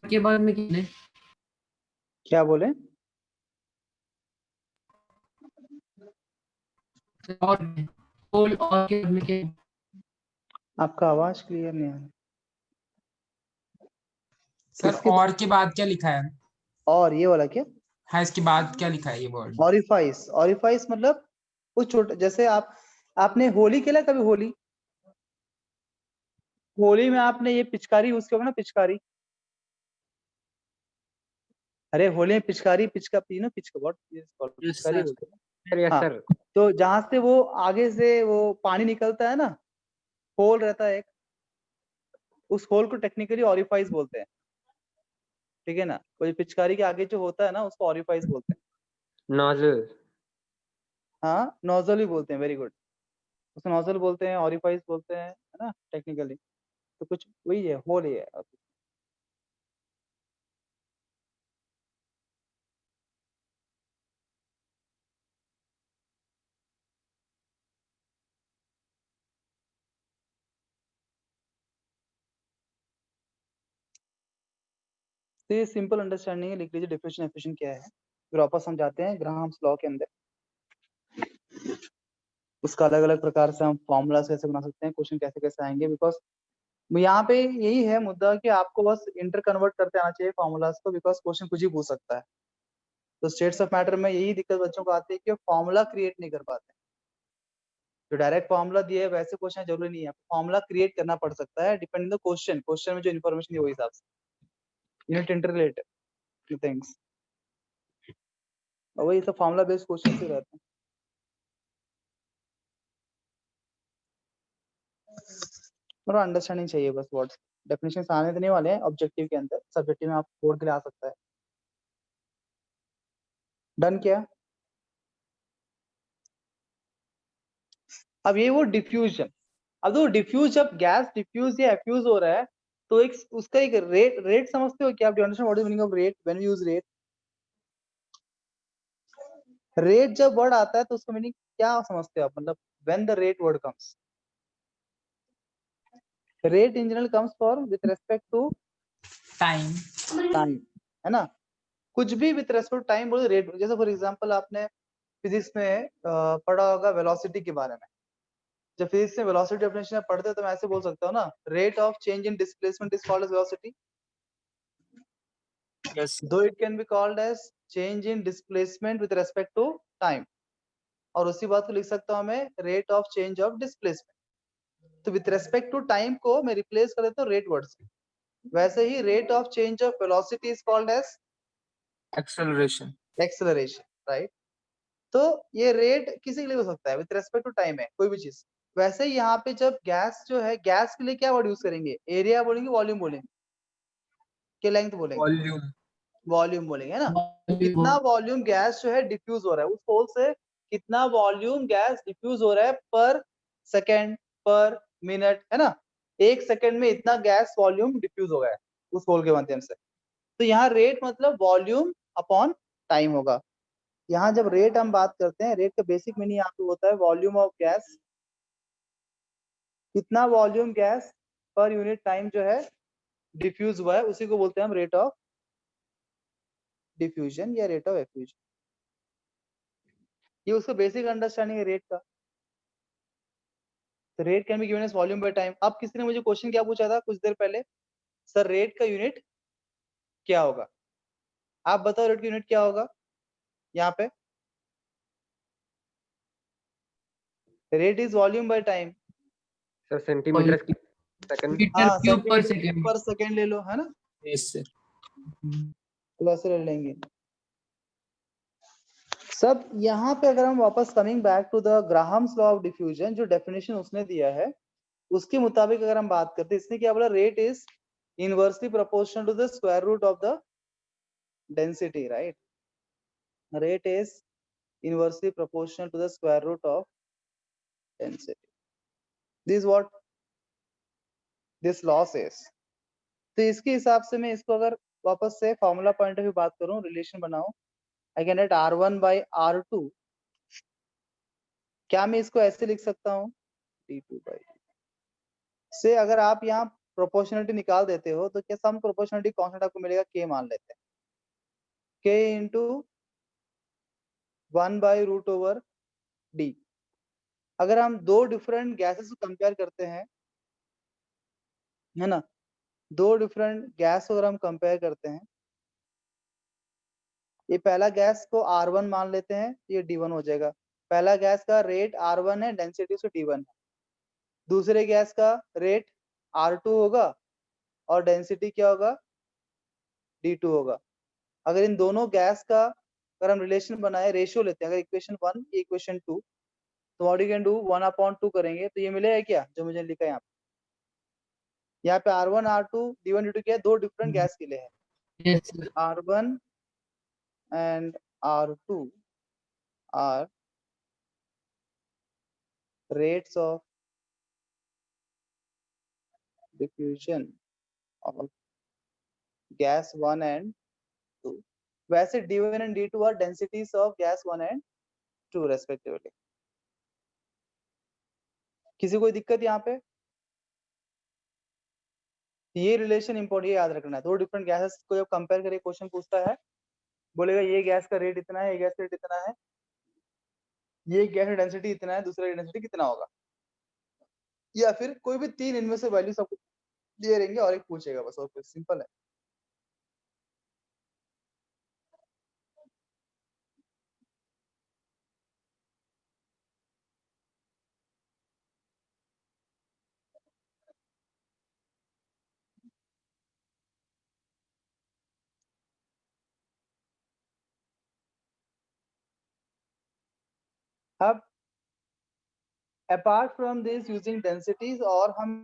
के बाद में कितने क्या बोले? और होल और के बाद में क्या? आपका आवाज क्लियर नहीं आ रहा। सर किसके और के बाद क्या लिखा है? और ये वाला क्या? हाँ, इसके बाद क्या लिखा है ये वर्ड? ऑरिफाइस। ऑरिफाइस मतलब वो छोटा, जैसे आपने होली खेला कभी? होली में आपने ये पिचकारी यूज किया होगा ना, पिचकारी। अरे होली में पिचकारी पिचकारी सर। बोलते हैं। यस हाँ, सर। तो जहां से वो आगे से वो पानी निकलता है ना, होल रहता है एक, उस होल को टेक्निकली ऑरिफाइस बोलते हैं। ठीक है ना? कोई पिचकारी के आगे जो होता है ना, उसको ऑरिफाइस बोलते हैं। नोजल। हाँ, नोजल भी बोलते हैं। Very good. उसको नोजल बोलते हैं, ऑरिफाइस बोलते हैं, है ना टेक्निकली। तो कुछ वही है, होल ही है। तो ये सिंपल अंडरस्टैंडिंग है, लिख लीजिए डिफ्यूजन एफिशिएंट क्या है। फिर वापस हम जाते हैं ग्राहम्स लॉ के अंदर। उसका अलग अलग प्रकार से हम फॉर्मूलाज कैसे बना सकते हैं, क्वेश्चन कैसे कैसे आएंगे। बिकॉज यहाँ पे यही है मुद्दा कि आपको बस इंटर कन्वर्ट करते आना चाहिए फॉर्मूलाज को, बिकॉज क्वेश्चन कुछ ही पूछ सकता है। तो स्टेट्स ऑफ मैटर में यही दिक्कत बच्चों को आती है कि फॉर्मूला क्रिएट नहीं कर पाते। जो डायरेक्ट फॉर्मूला दिए वैसे क्वेश्चन जरूरी नहीं है, फॉर्मूला क्रिएट करना पड़ सकता है डिपेंडिंग द क्वेश्चन में जो इन्फॉर्मेशन दी वही हिसाब से। यूनिट इंटरलेट थिंग्स, और वही सब फॉर्मूला बेस्ड क्वेश्चन ही रहते हैं। और अंडरस्टैंडिंग चाहिए बस। वर्ड्स डेफिनेशंस आने तो नहीं वाले हैं ऑब्जेक्टिव के अंदर, सब्जेक्टिव में आप बोर्ड के लिए आ सकता है। डन क्या? अब ये वो डिफ्यूजन, अब तो डिफ्यूज, जब गैस डिफ्यूज या एफ्यूज हो रहा है तो एक उसका एक रेट समझते हो क्या आप? Understand what is meaning of rate when we use rate? Rate जब वर्ड आता है तो उसका मीनिंग क्या समझते हो आप? मतलब when the rate word comes, rate in general comes for with respect to time. Time, है ना? कुछ भी विद रेस्पेक्ट टाइम बोलो रेट। जैसे फॉर एग्जांपल आपने फिजिक्स में पढ़ा होगा वेलोसिटी के बारे में। जब फिजिक्स में वेलोसिटी डेफिनेशन पढ़ते हैं तो मैं ऐसे बोल सकता हूँ ना, rate of change in displacement is called as velocity. Yes. Though it can be called as change in displacement with respect to time, और उसी बात को लिख सकता हूँ मैं rate of change of displacement. तो विथ रेस्पेक्ट टू टाइम को मैं रिप्लेस कर देता हूँ रेट वर्ड से। वैसे ही rate of change of velocity is called as Acceleration. Acceleration, right? तो ये रेट किसी के लिए हो सकता है, विथ रेस्पेक्ट टू टाइम है कोई भी चीज। वैसे ही यहाँ पे जब गैस जो है, गैस के लिए क्या वर्ड यूज करेंगे? एरिया बोलेंगे, वॉल्यूम बोलेंगे, के लेंथ बोलेंगे? Volume. वॉल्यूम बोलेंगे, है ना? तो कितना वॉल्यूम गैस जो है डिफ्यूज हो रहा है उस होल से, कितना वॉल्यूम गैस डिफ्यूज हो रहा है पर सेकेंड, पर मिनट, है ना? एक सेकेंड में इतना गैस वॉल्यूम डिफ्यूज हो गया है उस होल के माध्यम से। तो यहाँ रेट मतलब वॉल्यूम अपॉन टाइम होगा। यहाँ जब रेट हम बात करते हैं, रेट का बेसिक मीनिंग यहाँ पे होता है वॉल्यूम ऑफ गैस, कितना volume gas per unit time जो है डिफ्यूज हुआ है, उसी को बोलते हैं हम रेट ऑफ डिफ्यूजन या रेट ऑफ एफ्यूजन। ये उसका बेसिक अंडरस्टैंडिंग है रेट का। तो rate can be given as volume by time. अब किसी ने मुझे क्वेश्चन क्या पूछा था कुछ देर पहले, सर रेट का यूनिट क्या होगा? आप बताओ रेट का यूनिट क्या होगा यहाँ पे? Rate is volume by time. Sir centimetre second. Metre हाँ, cube per centimetre second. Per second ले लो, है ना, यस सर। तो वैसे ले लेंगे सब। यहाँ पे अगर हम वापस coming back to the Graham's law of diffusion, जो डेफिनेशन उसने दिया है उसके मुताबिक अगर हम बात करते हैं, इसने क्या बोला, rate is inversely proportional to the square root of the density, right. Rate is inversely proportional to the square root of density. This is what this law says. तो इसके हिसाब से मैं इसको अगर वापस से फॉर्मूला पॉइंट ऑफ व्यू बात करूं, रिलेशन बनाऊं, I can write R1 by R2। क्या मैं इसको ऐसे लिख सकता हूं, D2 by से अगर आप यहाँ प्रोपोर्शनलिटी निकाल देते हो तो क्या सम प्रोपोर्शनलिटी कांस्टेंट आपको मिलेगा, K मान लेते हैं, K into 1 by root over D। अगर हम दो डिफरेंट गैसेस को कंपेयर करते हैं, है ना, दो डिफरेंट गैस अगर हम कंपेयर करते हैं, ये पहला गैस को R1 मान लेते हैं, ये D1 हो जाएगा। पहला गैस का रेट R1 है, डेंसिटी उसका D1 है। दूसरे गैस का रेट R2 होगा और डेंसिटी क्या होगा, D2 होगा। अगर इन दोनों गैस का अगर हम रिलेशन बनाए, रेशियो लेते हैं, अगर इक्वेशन 1 इक्वेशन 2, तो व्हाट यू कैन डू 1/2 करेंगे तो ये मिलेगा क्या, जो मुझे लिखा है यहाँ पे R1 R2 D1 D2 क्या है, दो डिफरेंट गैस के लिए है। Yes sir. R1 and R2 are rates of diffusion of gas 1 and 2। वैसे D1 and D2 are densities of gas 1 and 2 respectively। किसी कोई दिक्कत यहाँ पे, ये रिलेशन इंपॉर्टेंट याद रखना है। दो डिफरेंट गैसेस को जब कंपेयर करके क्वेश्चन पूछता है, बोलेगा ये गैस का रेट इतना है, ये गैस का रेट इतना है, ये गैस का डेंसिटी इतना है, दूसरा डेंसिटी कितना होगा, या फिर कोई भी तीन इनमें से वैल्यू सबको दे रहेंगे और एक पूछेगा बस, और कुछ सिंपल है। अब apart from this using densities, और हम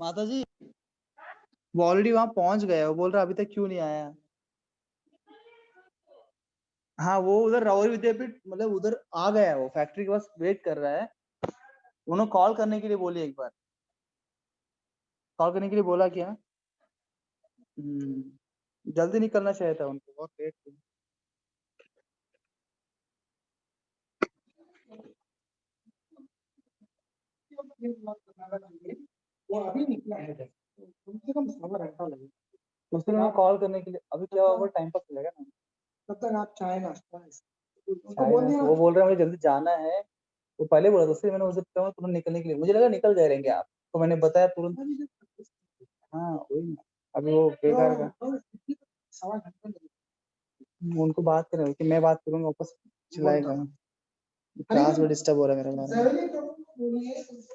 माता जी वो ऑलरेडी वहां पहुंच गया, वो बोल रहा अभी तक क्यों नहीं आया। हाँ वो उधर राहुल विद्यापीठ मतलब उधर आ गया है, वो फैक्ट्री के पास वेट कर रहा है। उन्होंने कॉल करने के लिए बोली, एक बार कॉल करने के लिए बोला क्या। जल्दी निकलना चाहिए था उनको, बहुत लेट थी। वो अभी निकला है, कम से कम सवा घंटा लगेगा। उसके लिए कॉल करने के लिए अभी क्या होगा, टाइम पास चलेगा ना। तब तक आप चाय नाश्ता उनको चाहे बोल ना, दिया वो बोल रहा है मुझे जल्दी जाना है। वो पहले बोला था, इसलिए मैंने उसे कहा तुरंत निकलने के लिए, मुझे लगा निकल गए रहेंगे आप, तो मैंने बताया तुरंत। हाँ वही ना, अभी वो बेकार का सवा घंटा लगेगा। उनको बात करें कि मैं बात करूंगा, वापस चिल्लाएगा। क्लास में डिस्टर्ब हो रहा है मेरा बारे में।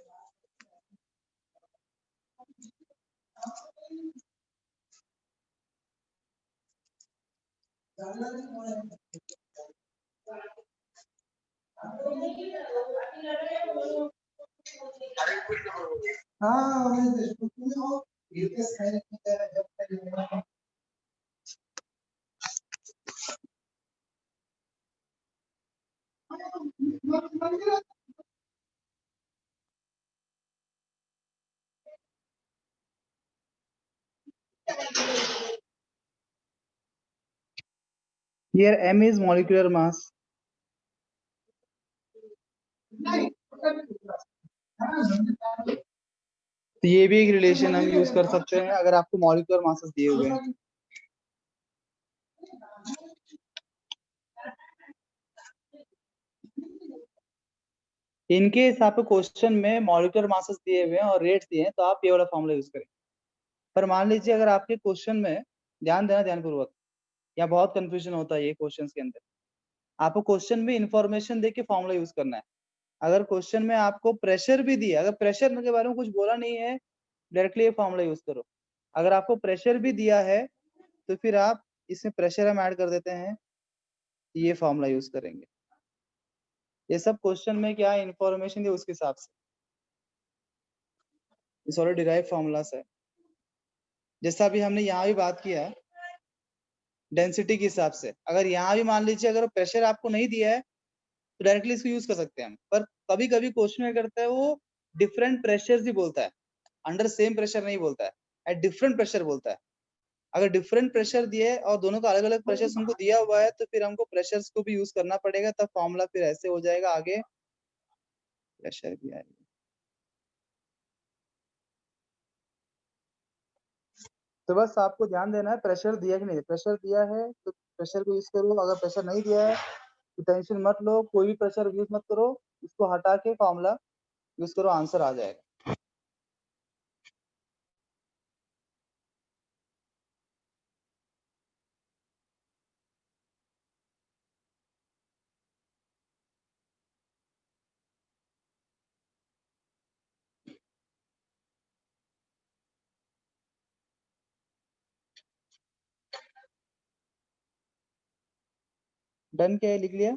Here M is molecular mass. तो ये भी एक रिलेशन हम यूज कर सकते हैं अगर आपको मॉलिक्यूलर मासेस दिए हुए हैं। इनके हिसाब पे क्वेश्चन में मॉलिक्यूलर मासेस दिए हुए हैं और रेट्स दिए हैं, तो आप ये वाला फॉर्मूला यूज करें। पर मान लीजिए अगर आपके क्वेश्चन में, ध्यान देना ध्यानपूर्वक, या बहुत कंफ्यूजन होता है ये क्वेश्चंस के अंदर। आपको क्वेश्चन में इंफॉर्मेशन देके फॉर्मूला यूज करना है। अगर क्वेश्चन में आपको प्रेशर भी दिया, अगर प्रेशर के बारे में कुछ बोला नहीं है, डायरेक्टली ये फॉर्मूला यूज करो। अगर आपको प्रेशर भी दिया है तो फिर आप इसमें प्रेशर हम ऐड कर देते हैं, ये फॉर्मूला यूज करेंगे। ये सब क्वेश्चन में क्या इंफॉर्मेशन दी उसके हिसाब से, इस ऑलरेडी डिराइव फॉर्मूलास है। जैसा अभी हमने यहाँ भी बात किया डेंसिटी के हिसाब से, अगर यहाँ भी मान लीजिए अगर प्रेशर आपको नहीं दिया है तो डायरेक्टली इसको यूज कर सकते हैं हम। पर कभी कभी क्वेश्चन में करता है वो डिफरेंट प्रेशर ही बोलता है, अंडर सेम प्रेशर नहीं बोलता है, एट डिफरेंट प्रेशर बोलता है। अगर डिफरेंट प्रेशर दिए और दोनों का अलग अलग प्रेशर उनको दिया हुआ है तो फिर हमको प्रेशर्स को भी यूज करना पड़ेगा, तब फॉर्मूला फिर ऐसे हो जाएगा, आगे प्रेशर भी आएगा। तो बस आपको ध्यान देना है प्रेशर दिया कि नहीं, प्रेशर दिया है तो प्रेशर को यूज करो, अगर प्रेशर नहीं दिया है तो टेंशन मत लो, कोई भी प्रेशर यूज मत करो, इसको हटा के फॉर्मूला यूज करो, आंसर आ जाएगा। डन क्या है, लिख लिया।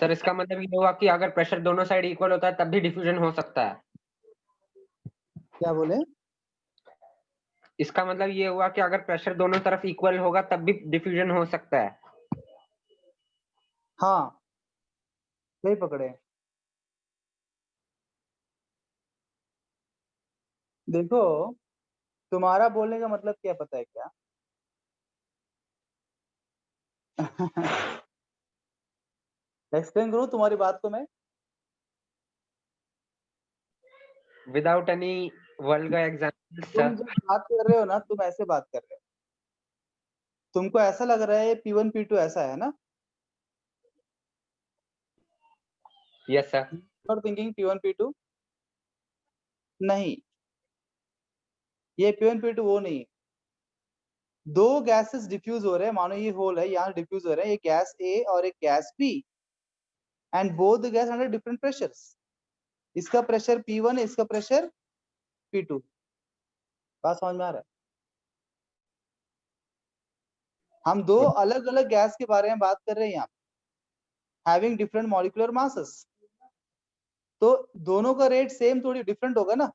सर इसका मतलब ये हुआ कि अगर प्रेशर दोनों साइड इक्वल होता है तब भी डिफ्यूजन हो सकता है। क्या बोले? इसका मतलब ये हुआ कि अगर प्रेशर दोनों तरफ इक्वल होगा तब भी डिफ्यूजन हो सकता है। हाँ सही पकड़े। देखो तुम्हारा बोलने का मतलब क्या पता है क्या? एक्सप्लेन करूं तुम्हारी बात को मैं? विदाउट एनी वल्गर एग्जांपल तुम सर। जब बात कर रहे हो ना, तुम ऐसे बात कर रहे हो, तुमको ऐसा लग रहा है P1 P2 ऐसा है ना? Yes sir. You are thinking P1 P2, नहीं, ये P1 P2 वो नहीं। दो गैसेस डिफ्यूज हो रहे हैं, मानो ये होल है, यहाँ डिफ्यूज हो रहे हैं, ये गैस A और एक gas B, and both the gas under different pressures. इसका प्रेशर P1 है, इसका प्रेशर P2। बात समझ में आ रहा है? हम दो अलग अलग गैस के बारे में बात कर रहे हैं यहाँ, हैविंग डिफरेंट मॉलिक्यूलर मासेस, तो दोनों का रेट सेम थोड़ी डिफरेंट होगा ना।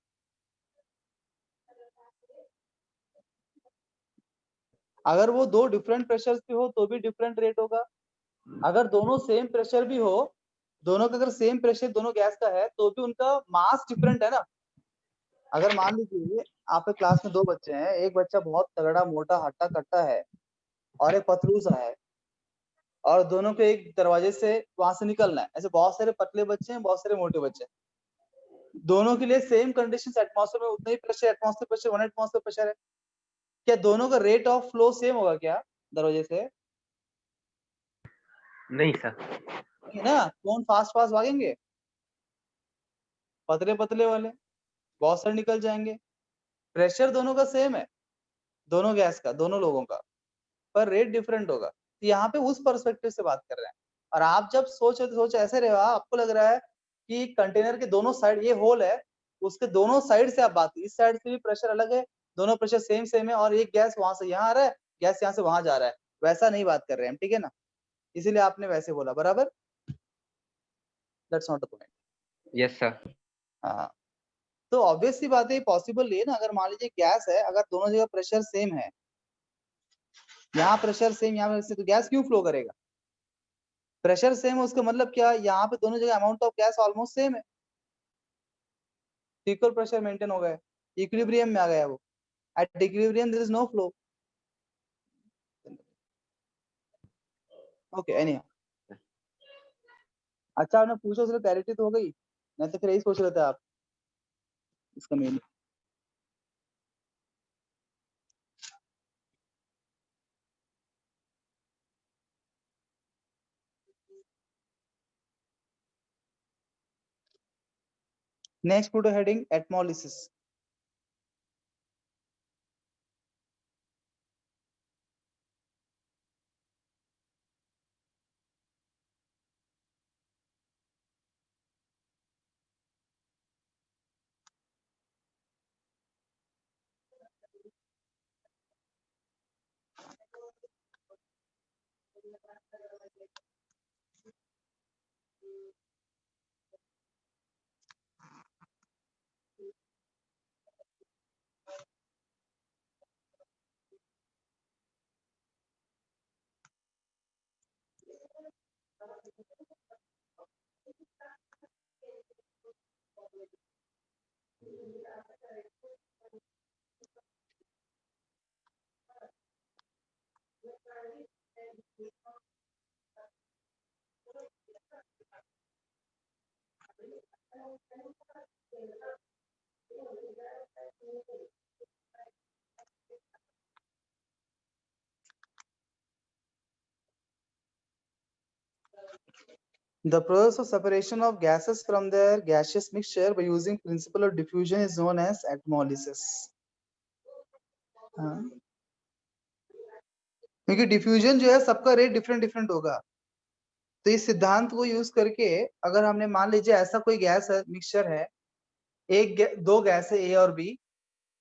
अगर वो दो डिफरेंट प्रेशर पे हो तो भी डिफरेंट रेट होगा, अगर दोनों सेम प्रेशर भी हो, दोनों का अगर सेम प्रेशर दोनों गैस का है तो भी उनका मास डिफरेंट है ना। अगर मान लीजिए आपके क्लास में दो बच्चे हैं, एक बच्चा बहुत तगड़ा मोटा हट्टा कट्टा है और एक पतलू सा है, और दोनों को एक दरवाजे से वहां से निकलना है, ऐसे बहुत सारे पतले बच्चे हैं, बहुत सारे मोटे बच्चे हैं, दोनों के लिए सेम कंडीशंस, एटमॉस्फेयर में उतना ही pressure, atmosphere pressure 1 atmosphere pressure है, क्या दोनों का रेट ऑफ फ्लो सेम होगा क्या दरवाजे से? नहीं सर। नहीं ना, कौन फास्ट फास्ट भागेंगे? पतले पतले वाले, बहुत सारे निकल जाएंगे। प्रेशर दोनों का सेम है, दोनों गैस का, दोनों लोगों का, पर रेट डिफरेंट होगा। तो यहाँ पे उस पर्सपेक्टिव से बात कर रहे हैं। और आप जब सोच ऐसे रहे हो, आपको लग रहा है कि कंटेनर के दोनों साइड, ये होल है, उसके दोनों साइड से आप बात, इस साइड से भी प्रेशर अलग है, दोनों प्रेशर सेम सेम है, और एक गैस वहां से यहाँ आ रहा है, गैस यहाँ से वहां जा रहा है, वैसा नहीं बात कर रहे हैं, ठीक है ना। इसीलिए आपने वैसे बोला, बराबर, that's not the point. Yes sir. हाँ, तो ऑब्वियस सी बात है, पॉसिबल नहीं है ना। अगर मान लीजिए गैस है, अगर दोनों जगह प्रेशर सेम है, यहाँ प्रेशर सेम, यहाँ प्रेशर, तो गैस क्यों फ्लो करेगा? प्रेशर सेम है, उसका मतलब क्या, यहाँ पे दोनों जगह amount of gas almost same है, इक्वल प्रेशर मेंटेन हो गया, इक्विलिब्रियम में आ गया वो। At equilibrium there is no flow. Okay, any, अच्छा आपने पूछा, उसने क्लैरिटी तो हो गई, नहीं तो फिर यही सोच रहे थे आप इसका meaning. Next put heading atmolysis. The process of separation of gases from their gaseous mixture by using principle of diffusion is known as एटमोलिसिस। हाँ, क्योंकि डिफ्यूजन जो है सबका रेट डिफरेंट डिफरेंट होगा, तो इस सिद्धांत को यूज करके, अगर हमने मान लीजिए ऐसा कोई गैस है, मिक्सचर है, दो गैस है ए और बी,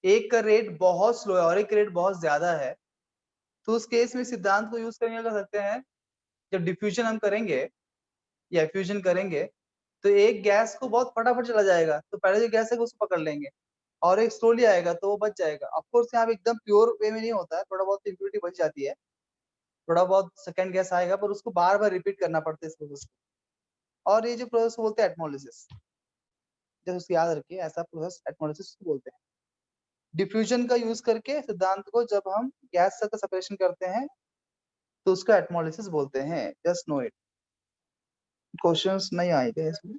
एक का रेट बहुत स्लो है और एक का रेट बहुत ज्यादा है, तो उस केस में सिद्धांत को यूज करके कर सकते हैं, जब डिफ्यूजन हम करेंगे या फ्यूजन करेंगे, तो एक गैस को बहुत फटाफट चला जाएगा, तो पहले जो गैस है उसको पकड़ लेंगे, और एक स्लोली आएगा तो वो बच जाएगा। ऑफकोर्स यहाँ पे एकदम प्योर वे में नहीं होता है, थोड़ा बहुत इम्प्योरिटी बच जाती है, थोड़ा बहुत सेकंड गैस आएगा, पर उसको बार बार रिपीट करना पड़ता है इस प्रोसेस को। और ये जो प्रोसेस बोलते हैं एटमोलिसिस, जब उसको याद रखिए, ऐसा प्रोसेस एटमोलिसिस बोलते हैं। डिफ्यूजन का यूज करके सिद्धांत को जब हम गैस का सेपरेशन करते हैं तो उसका एटमोलिसिस बोलते हैं, जस्ट नो इट। क्वेश्चंस नहीं आएंगे इसमें,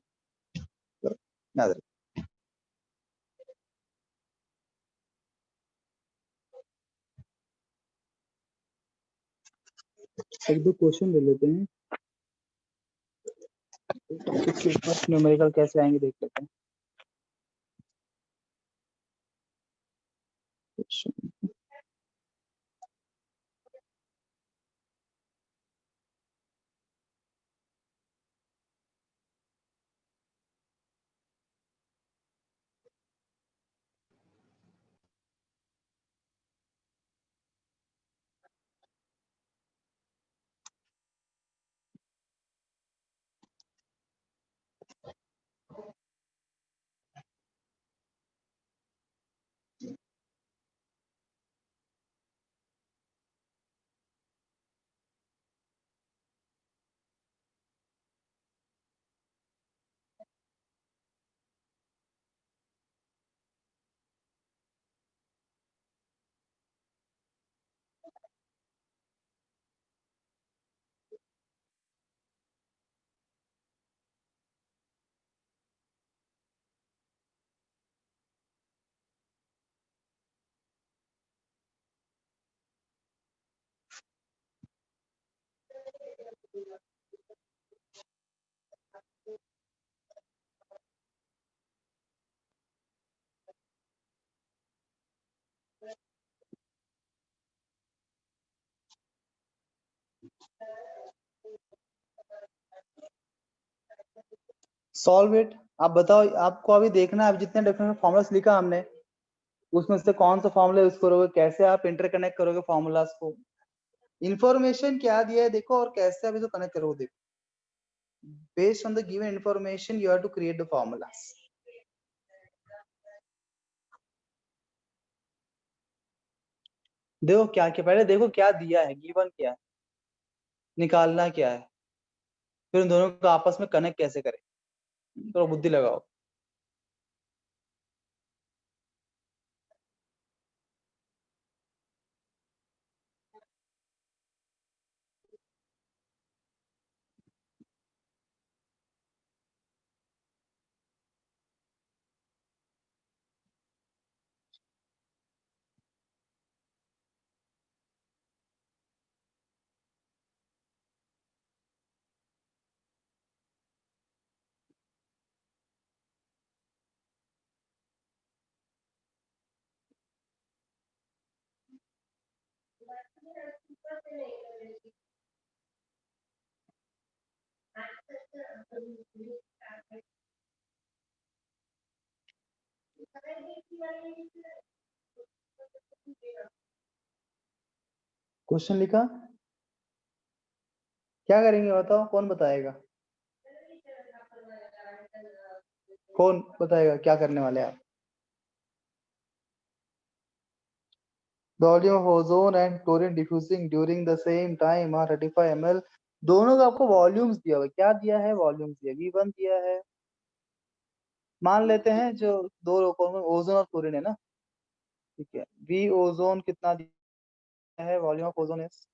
तो याद रखिए। एक दो क्वेश्चन ले लेते हैं, न्यूमेरिकल कैसे आएंगे देख लेते हैं। Solve it. आप बताओ, आपको अभी देखना है जितने डिफरेंट फॉर्मूलास लिखा हमने उसमें से कौन सा फॉर्मूला यूज करोगे, कैसे आप इंटरकनेक्ट करोगे फॉर्मूलास को, इंफॉर्मेशन क्या दिया है देखो और कैसे आप इसको कनेक्ट करोगे देखो। Based on the given information you have to create the formulas. देखो क्या क्या, पहले देखो क्या दिया है, गिवन क्या है, निकालना क्या है, फिर उन दोनों को आपस में कनेक्ट कैसे करें, थोड़ा बुद्धि लगाओ। क्वेश्चन लिखा, क्या करेंगे बताओ, कौन बताएगा, कौन बताएगा क्या करने वाले हैं आप? The volume of ozone and chlorine diffusing during the same time are 35 ml। दोनों का आपको वॉल्यूम्स दिया हुआ है, क्या दिया है, वॉल्यूम्स दिया, V1 दिया है, मान लेते हैं जो दो ओजोन और क्लोरीन है ना, ठीक है। V ओजोन कितना दिया है, volume of ozone is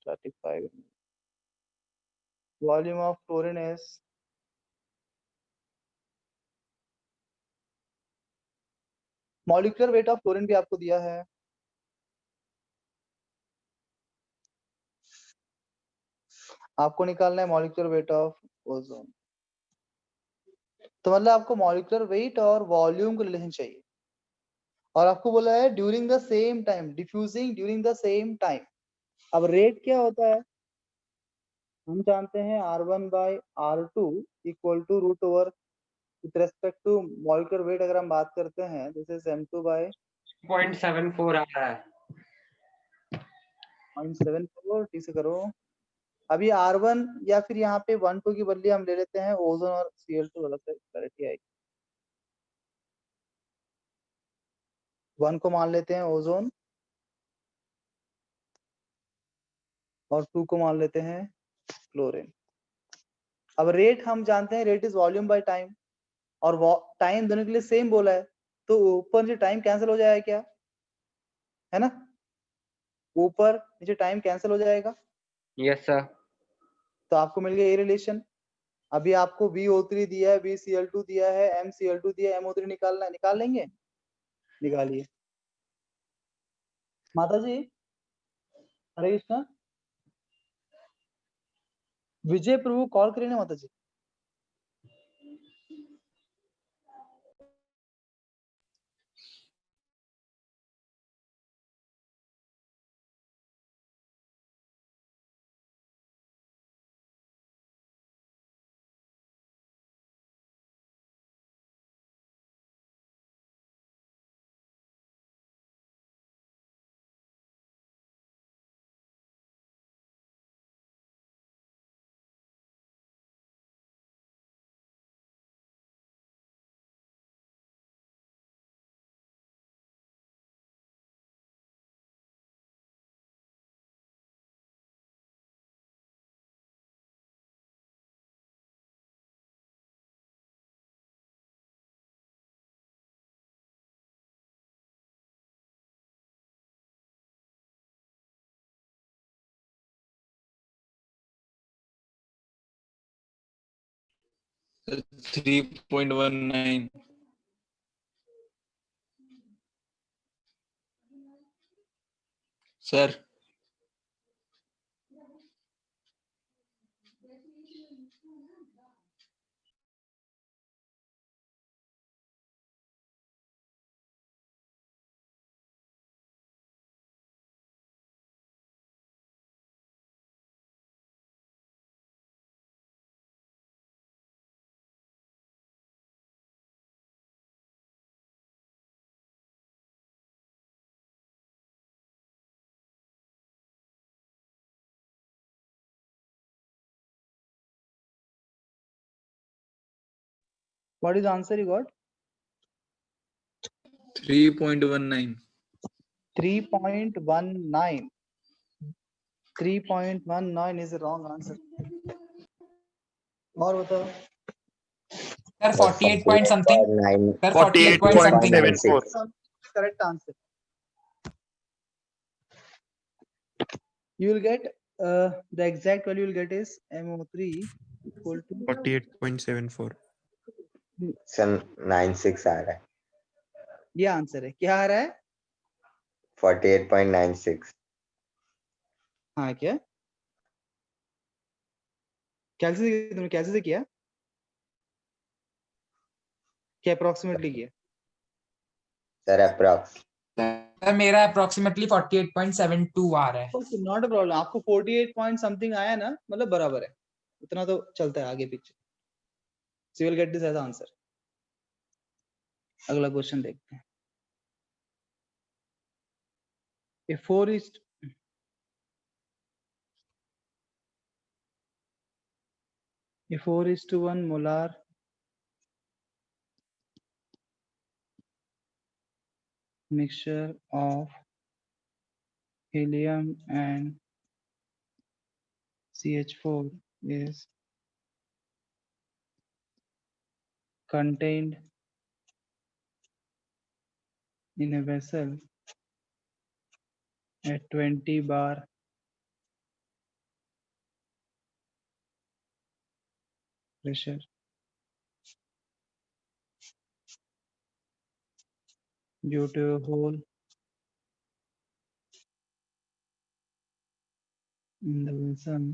35, volume of chlorine is molecular weight of chlorine भी आपको दिया है, आपको निकालना है मॉलिक्यूलर वेट ऑफ ओजोन। तो मतलब आपको मॉलिक्यूलर वेट और वॉल्यूम का रिलेशन चाहिए, और आपको बोला है during the same time, diffusing during the same time. अब रेट क्या होता है, हम जानते हैं R1 by R2 equal to root over with respect to molecular weight अगर हम बात करते हैं, दिस इज M2 बाई 0.74 आ रहा है। 0.74 ठीक से करो। अभी R1 या फिर यहाँ पे 1 2 की बदली हम ले लेते हैं ओजोन और Cl2 अलग से क्लैरिटी आएगी। 1 को मान लेते हैं ओजोन और 2 को मान लेते हैं क्लोरीन। अब रेट हम जानते हैं, rate is volume by time, और टाइम दोनों के लिए सेम बोला है, तो ऊपर से टाइम कैंसिल हो जाएगा क्या, है ना, ऊपर नीचे टाइम कैंसिल हो जाएगा। Yes sir. तो आपको मिल गया ये रिलेशन। अभी आपको VO3 दिया है, VCl2 दिया है, MCl2 दिया है, MO3 निकालना है, निकाल लेंगे, निकालिए। माता जी, हरे कृष्णा, विजय प्रभु कॉल करिए ना माता जी। Sir, 3.19 sir। What is the answer you got? 3.19. 3.19. 3.19 is the wrong answer. और बताओ. Sir 48 point something. 9 sir 48 point something. 48.74. Correct answer. You will get the exact value you will get is MO3 equal to 48.74. 96 आ रहा है. ये answer है. क्या आ रहा है? 48.96. हाँ क्या? तुमने कैसे से किया? क्या अप्रोक्सीमेटली किया? Sir approx. सर मेरा अप्रोक्सीमेटली 48.72 आ रहा है. Not a problem. आपको 48 पॉइंट समथिंग आया ना, मतलब बराबर है. उतना तो चलता है आगे पीछे. So you will get this as answer. अगला क्वेश्चन देखते हैं. If 4:1 molar mixture of helium and CH4 is contained in a vessel at 20 bar pressure. Due to a hole in the vessel,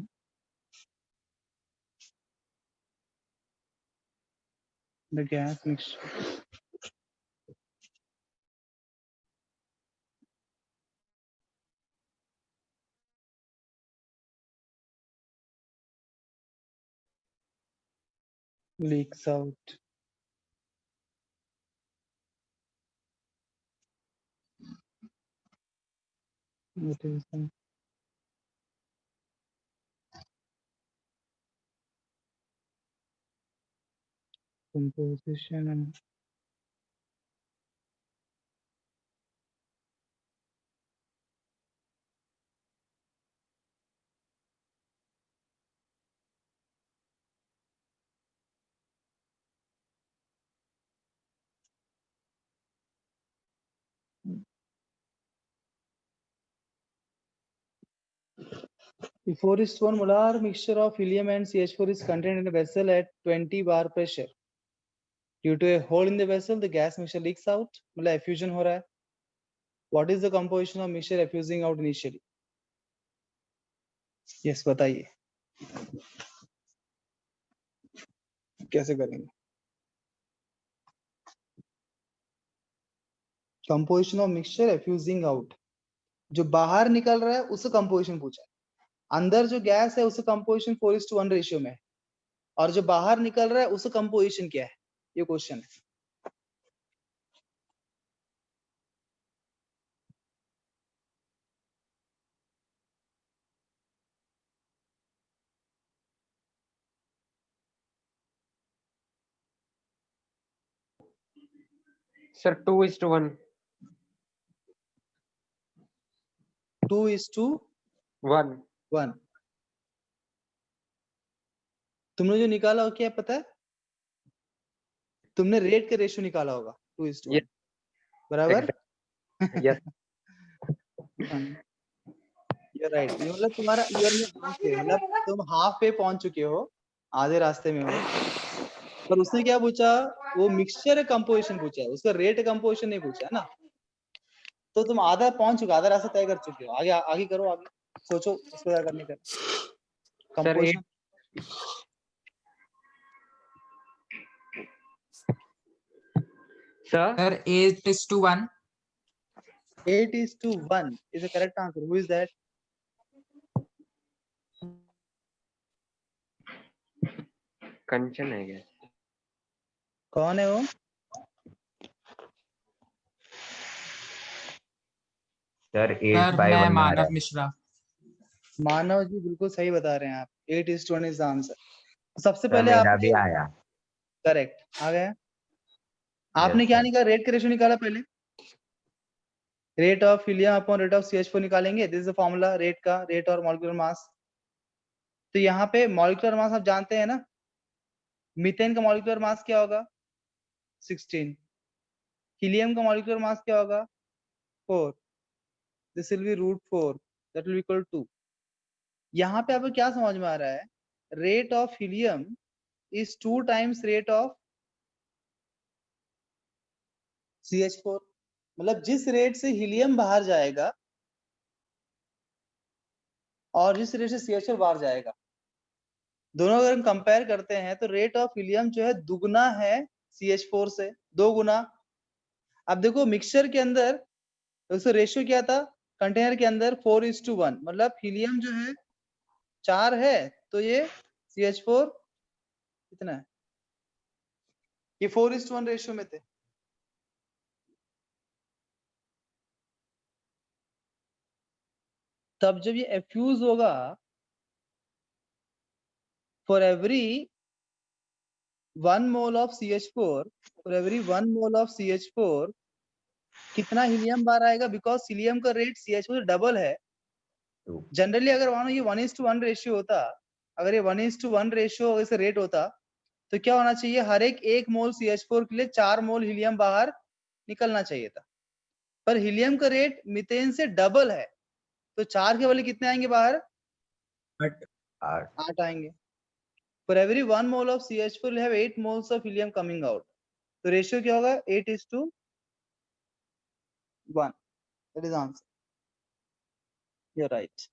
the gas mixture leaks out. What is the composition and the 4:1 molar mixture of helium and CH4 is contained in a vessel at 20 bar pressure. Due to a hole in the vessel, the gas mixture leaks out. मतलब effusion हो रहा है. What is the composition of mixture effusing out initially? Yes, बताइए. कैसे करेंगे? Composition of mixture effusing out. जो बाहर निकल रहा है उसका composition पूछा है. अंदर जो गैस है उसका composition 4:1 रेशियो में है, और जो बाहर निकल रहा है उसका composition क्या है? ये क्वेश्चन है. सर 2:1. 2:1. 1. तुमने जो निकाला हो क्या पता है? तुमने रेट का रेशियो निकाला होगा 2:1. Yes. बराबर? Yes. You're right. ये मतलब तुम्हारा मतलब तुम हाफ पे पहुंच चुके हो, आधे रास्ते में हो. पर उसने क्या पूछा? वो मिक्सचर कंपोजिशन पूछा है, उसका रेट कंपोजिशन नहीं पूछा है ना. तो तुम आधा पहुंच चुके, आधा रास्ता तय कर चुके हो. आगे आगे करो, आगे सोचो उसको क्या करने का. Composition Sir, sir 8:1. 8:1 is the correct answer. Who is that? कंचन है क्या? कौन है वो? सर सर 8 by मैं 1 आ रहा मानव है. मिश्रा. मानव जी बिल्कुल सही बता रहे हैं आप. 8:1 is the answer. सबसे सर पहले मेरा आप भी आया. करेक्ट आ गया. आपने Yes, क्या sir. निकाला, रेट का रेशियो निकाला पहले, rate of helium upon rate of CH4 निकालेंगे, this is the formula rate का, रेट और मॉलिक्यूलर मास। तो यहाँ पे मॉलिक्यूलर मास आप जानते हैं ना, मीथेन का मॉलिक्यूलर मास क्या होगा 16, हीलियम का मॉलिक्यूलर मास क्या होगा 4, this will be √4, that will equal to, यहाँ पे आपको क्या समझ में आ रहा है, rate of helium is 2 times rate of CH4, मतलब जिस रेट से हीलियम बाहर जाएगा और जिस रेट से CH4 बाहर जाएगा, दोनों अगर हम कंपेयर करते हैं तो रेट ऑफ हीलियम जो है दुगना है CH4 से, 2 गुना। अब देखो मिक्सचर के अंदर उसका रेशियो क्या था, कंटेनर के अंदर 4:1, मतलब हीलियम जो है 4 है तो ये CH4 कितना है, ये 4:1 रेशियो में थे। तब जब ये एफ्यूज होगा, for every 1 mole of CH4, for every 1 mole of CH4 कितना हीलियम बाहर आएगा, बिकॉज हीलियम का रेट CH4 से डबल है। Two. जनरली अगर मानो ये 1:1 रेशियो होता, अगर ये 1:1 रेशियो ऐसे रेट होता तो क्या होना चाहिए, हर एक मोल CH4 के लिए 4 मोल हीलियम बाहर निकलना चाहिए था, पर हीलियम का रेट मीथेन से डबल है, तो 4 के बदले कितने आएंगे बाहर, 8. 8 आएंगे। For every 1 mole of CH4 will have 8 moles of helium coming out, तो रेशियो क्या होगा 8:1, that is answer, you're right.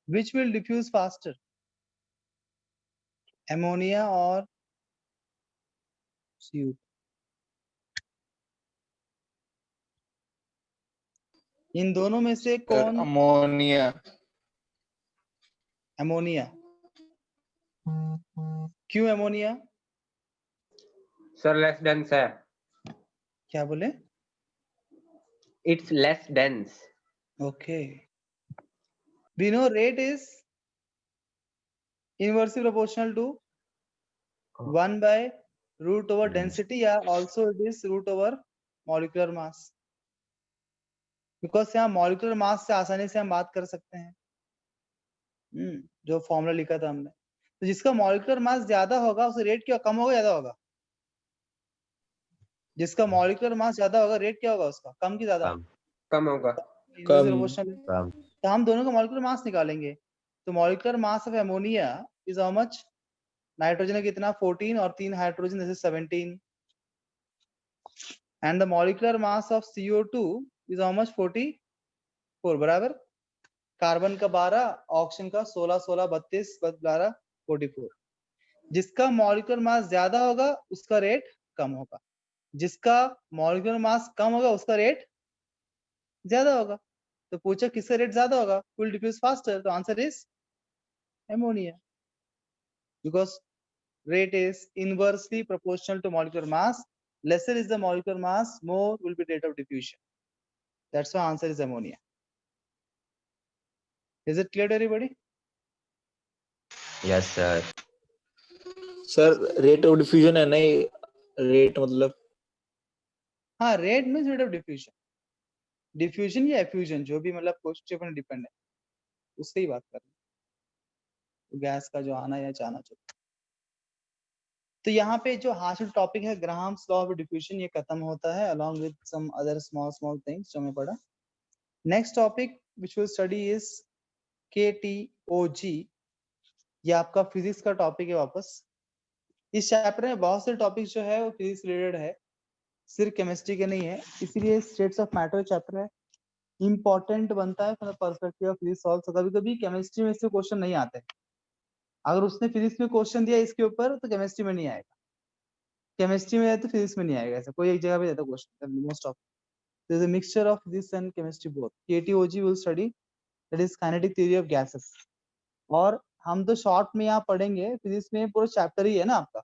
Which will diffuse faster, ammonia or CO? इन दोनों में से कौन, अमोनिया। अमोनिया, क्यों अमोनिया, सर लेस डेंस है, क्या बोले, it's less dense. okay, we know rate is inversely proportional to 1 by root over density, या also it is root over molecular mass, because यहाँ molecular mass से आसानी से हम बात कर सकते हैं, जो फॉर्मूला लिखा था हमने, तो जिसका मॉलिक्यूलर मास ज्यादा होगा उसका रेट क्या कम होगा ज्यादा होगा, जिसका मॉलिक्यूलर मास ज्यादा होगा रेट क्या होगा उसका, कम की ज्यादा, कम होगा। प्रोपोर्शनल। कम. तो हम दोनों का मॉलिक्यूलर मास निकालेंगे, तो molecular mass of ammonia is how much, nitrogen है कितना 14 और 3 hydrogen this is 17, and the molecular mass of CO2 is how much 44, बराबर, कार्बन का 12, ऑक्सीजन का 16, 16, 32, 12, 44, जिसका मॉलिक्यूलर मास ज्यादा होगा उसका रेट कम होगा, जिसका मॉलिक्यूलर मास कम होगा उसका रेट ज्यादा होगा। तो पूछा किसका रेट ज्यादा होगा, विल डिफ्यूज फास्टर, तो answer is ammonia, because rate is inversely proportional to molecular mass, lesser is the molecular mass, more will be rate of diffusion, that's why answer is ammonia. Is it clear to everybody? Yes, sir. Sir rate of diffusion है नहीं, rate मतलब हाँ, rate means rate of diffusion, diffusion या effusion जो भी, मतलब question पर depend है, उससे ही बात कर रहे हैं, गैस का जो आना या जाना चाहिए। तो यहाँ पे जो हासिल टॉपिक है ग्राहम्स लॉ ऑफ डिफ्यूजन, ये खत्म होता है along with some other small things जो हमें पढ़ा। Next topic which we'll study is KTOG, ये आपका फिजिक्स का टॉपिक है वापस। इस चैप्टर में बहुत से टॉपिक जो है वो फिजिक्स रिलेटेड है, सिर्फ केमिस्ट्री के नहीं है, इसीलिए स्टेट्स ऑफ मैटर चैप्टर है, इंपॉर्टेंट बनता है from perspective of physics also. कभी कभी केमिस्ट्री में इससे क्वेश्चन नहीं आते, अगर उसने फिजिक्स में क्वेश्चन दिया इसके ऊपर तो केमिस्ट्री में नहीं आएगा, केमिस्ट्री में है तो फिजिक्स में नहीं आएगा, ऐसा कोई एक जगह पे देता question most of, there is a mixture of physics and chemistry both. KTOG will study, that is kinetic theory of gases, और हम तो शॉर्ट में यहाँ पढ़ेंगे, फिजिक्स में पूरा चैप्टर ही है ना आपका,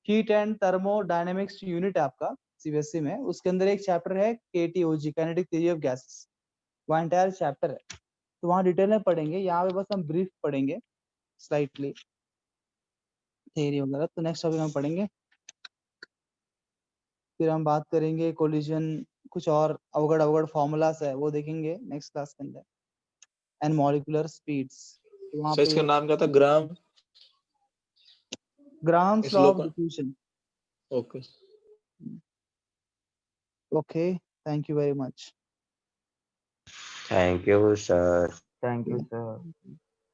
हीट एंड थर्मोडायनेमिक्स यूनिट है आपका सीबीएसई में, उसके अंदर एक चैप्टर है केटीओजी, काइनेटिक थ्योरी ऑफ गैसेस, वहाँ एंटायर चैप्टर है, तो वहाँ डिटेल में पढ़ेंगे, यहाँ पे बस हम ब्रीफ पढ़ेंगे स्लाइटली थ्योरी वगैरह। तो नेक्स्ट टॉपिक हम पढ़ेंगे, फिर हम बात करेंगे कोलिजन, कुछ और अवगढ़ अवगढ़ फॉर्मूलास है वो देखेंगे नेक्स्ट क्लास के अंदर, एंड मॉलिक्यूलर स्पीड्स। तो वहाँ सर इसका पे नाम क्या था? ग्राम्स इस लॉ ऑफ लोग diffusion. Okay. Okay, thank you very much. Thank you, sir. Thank you, sir.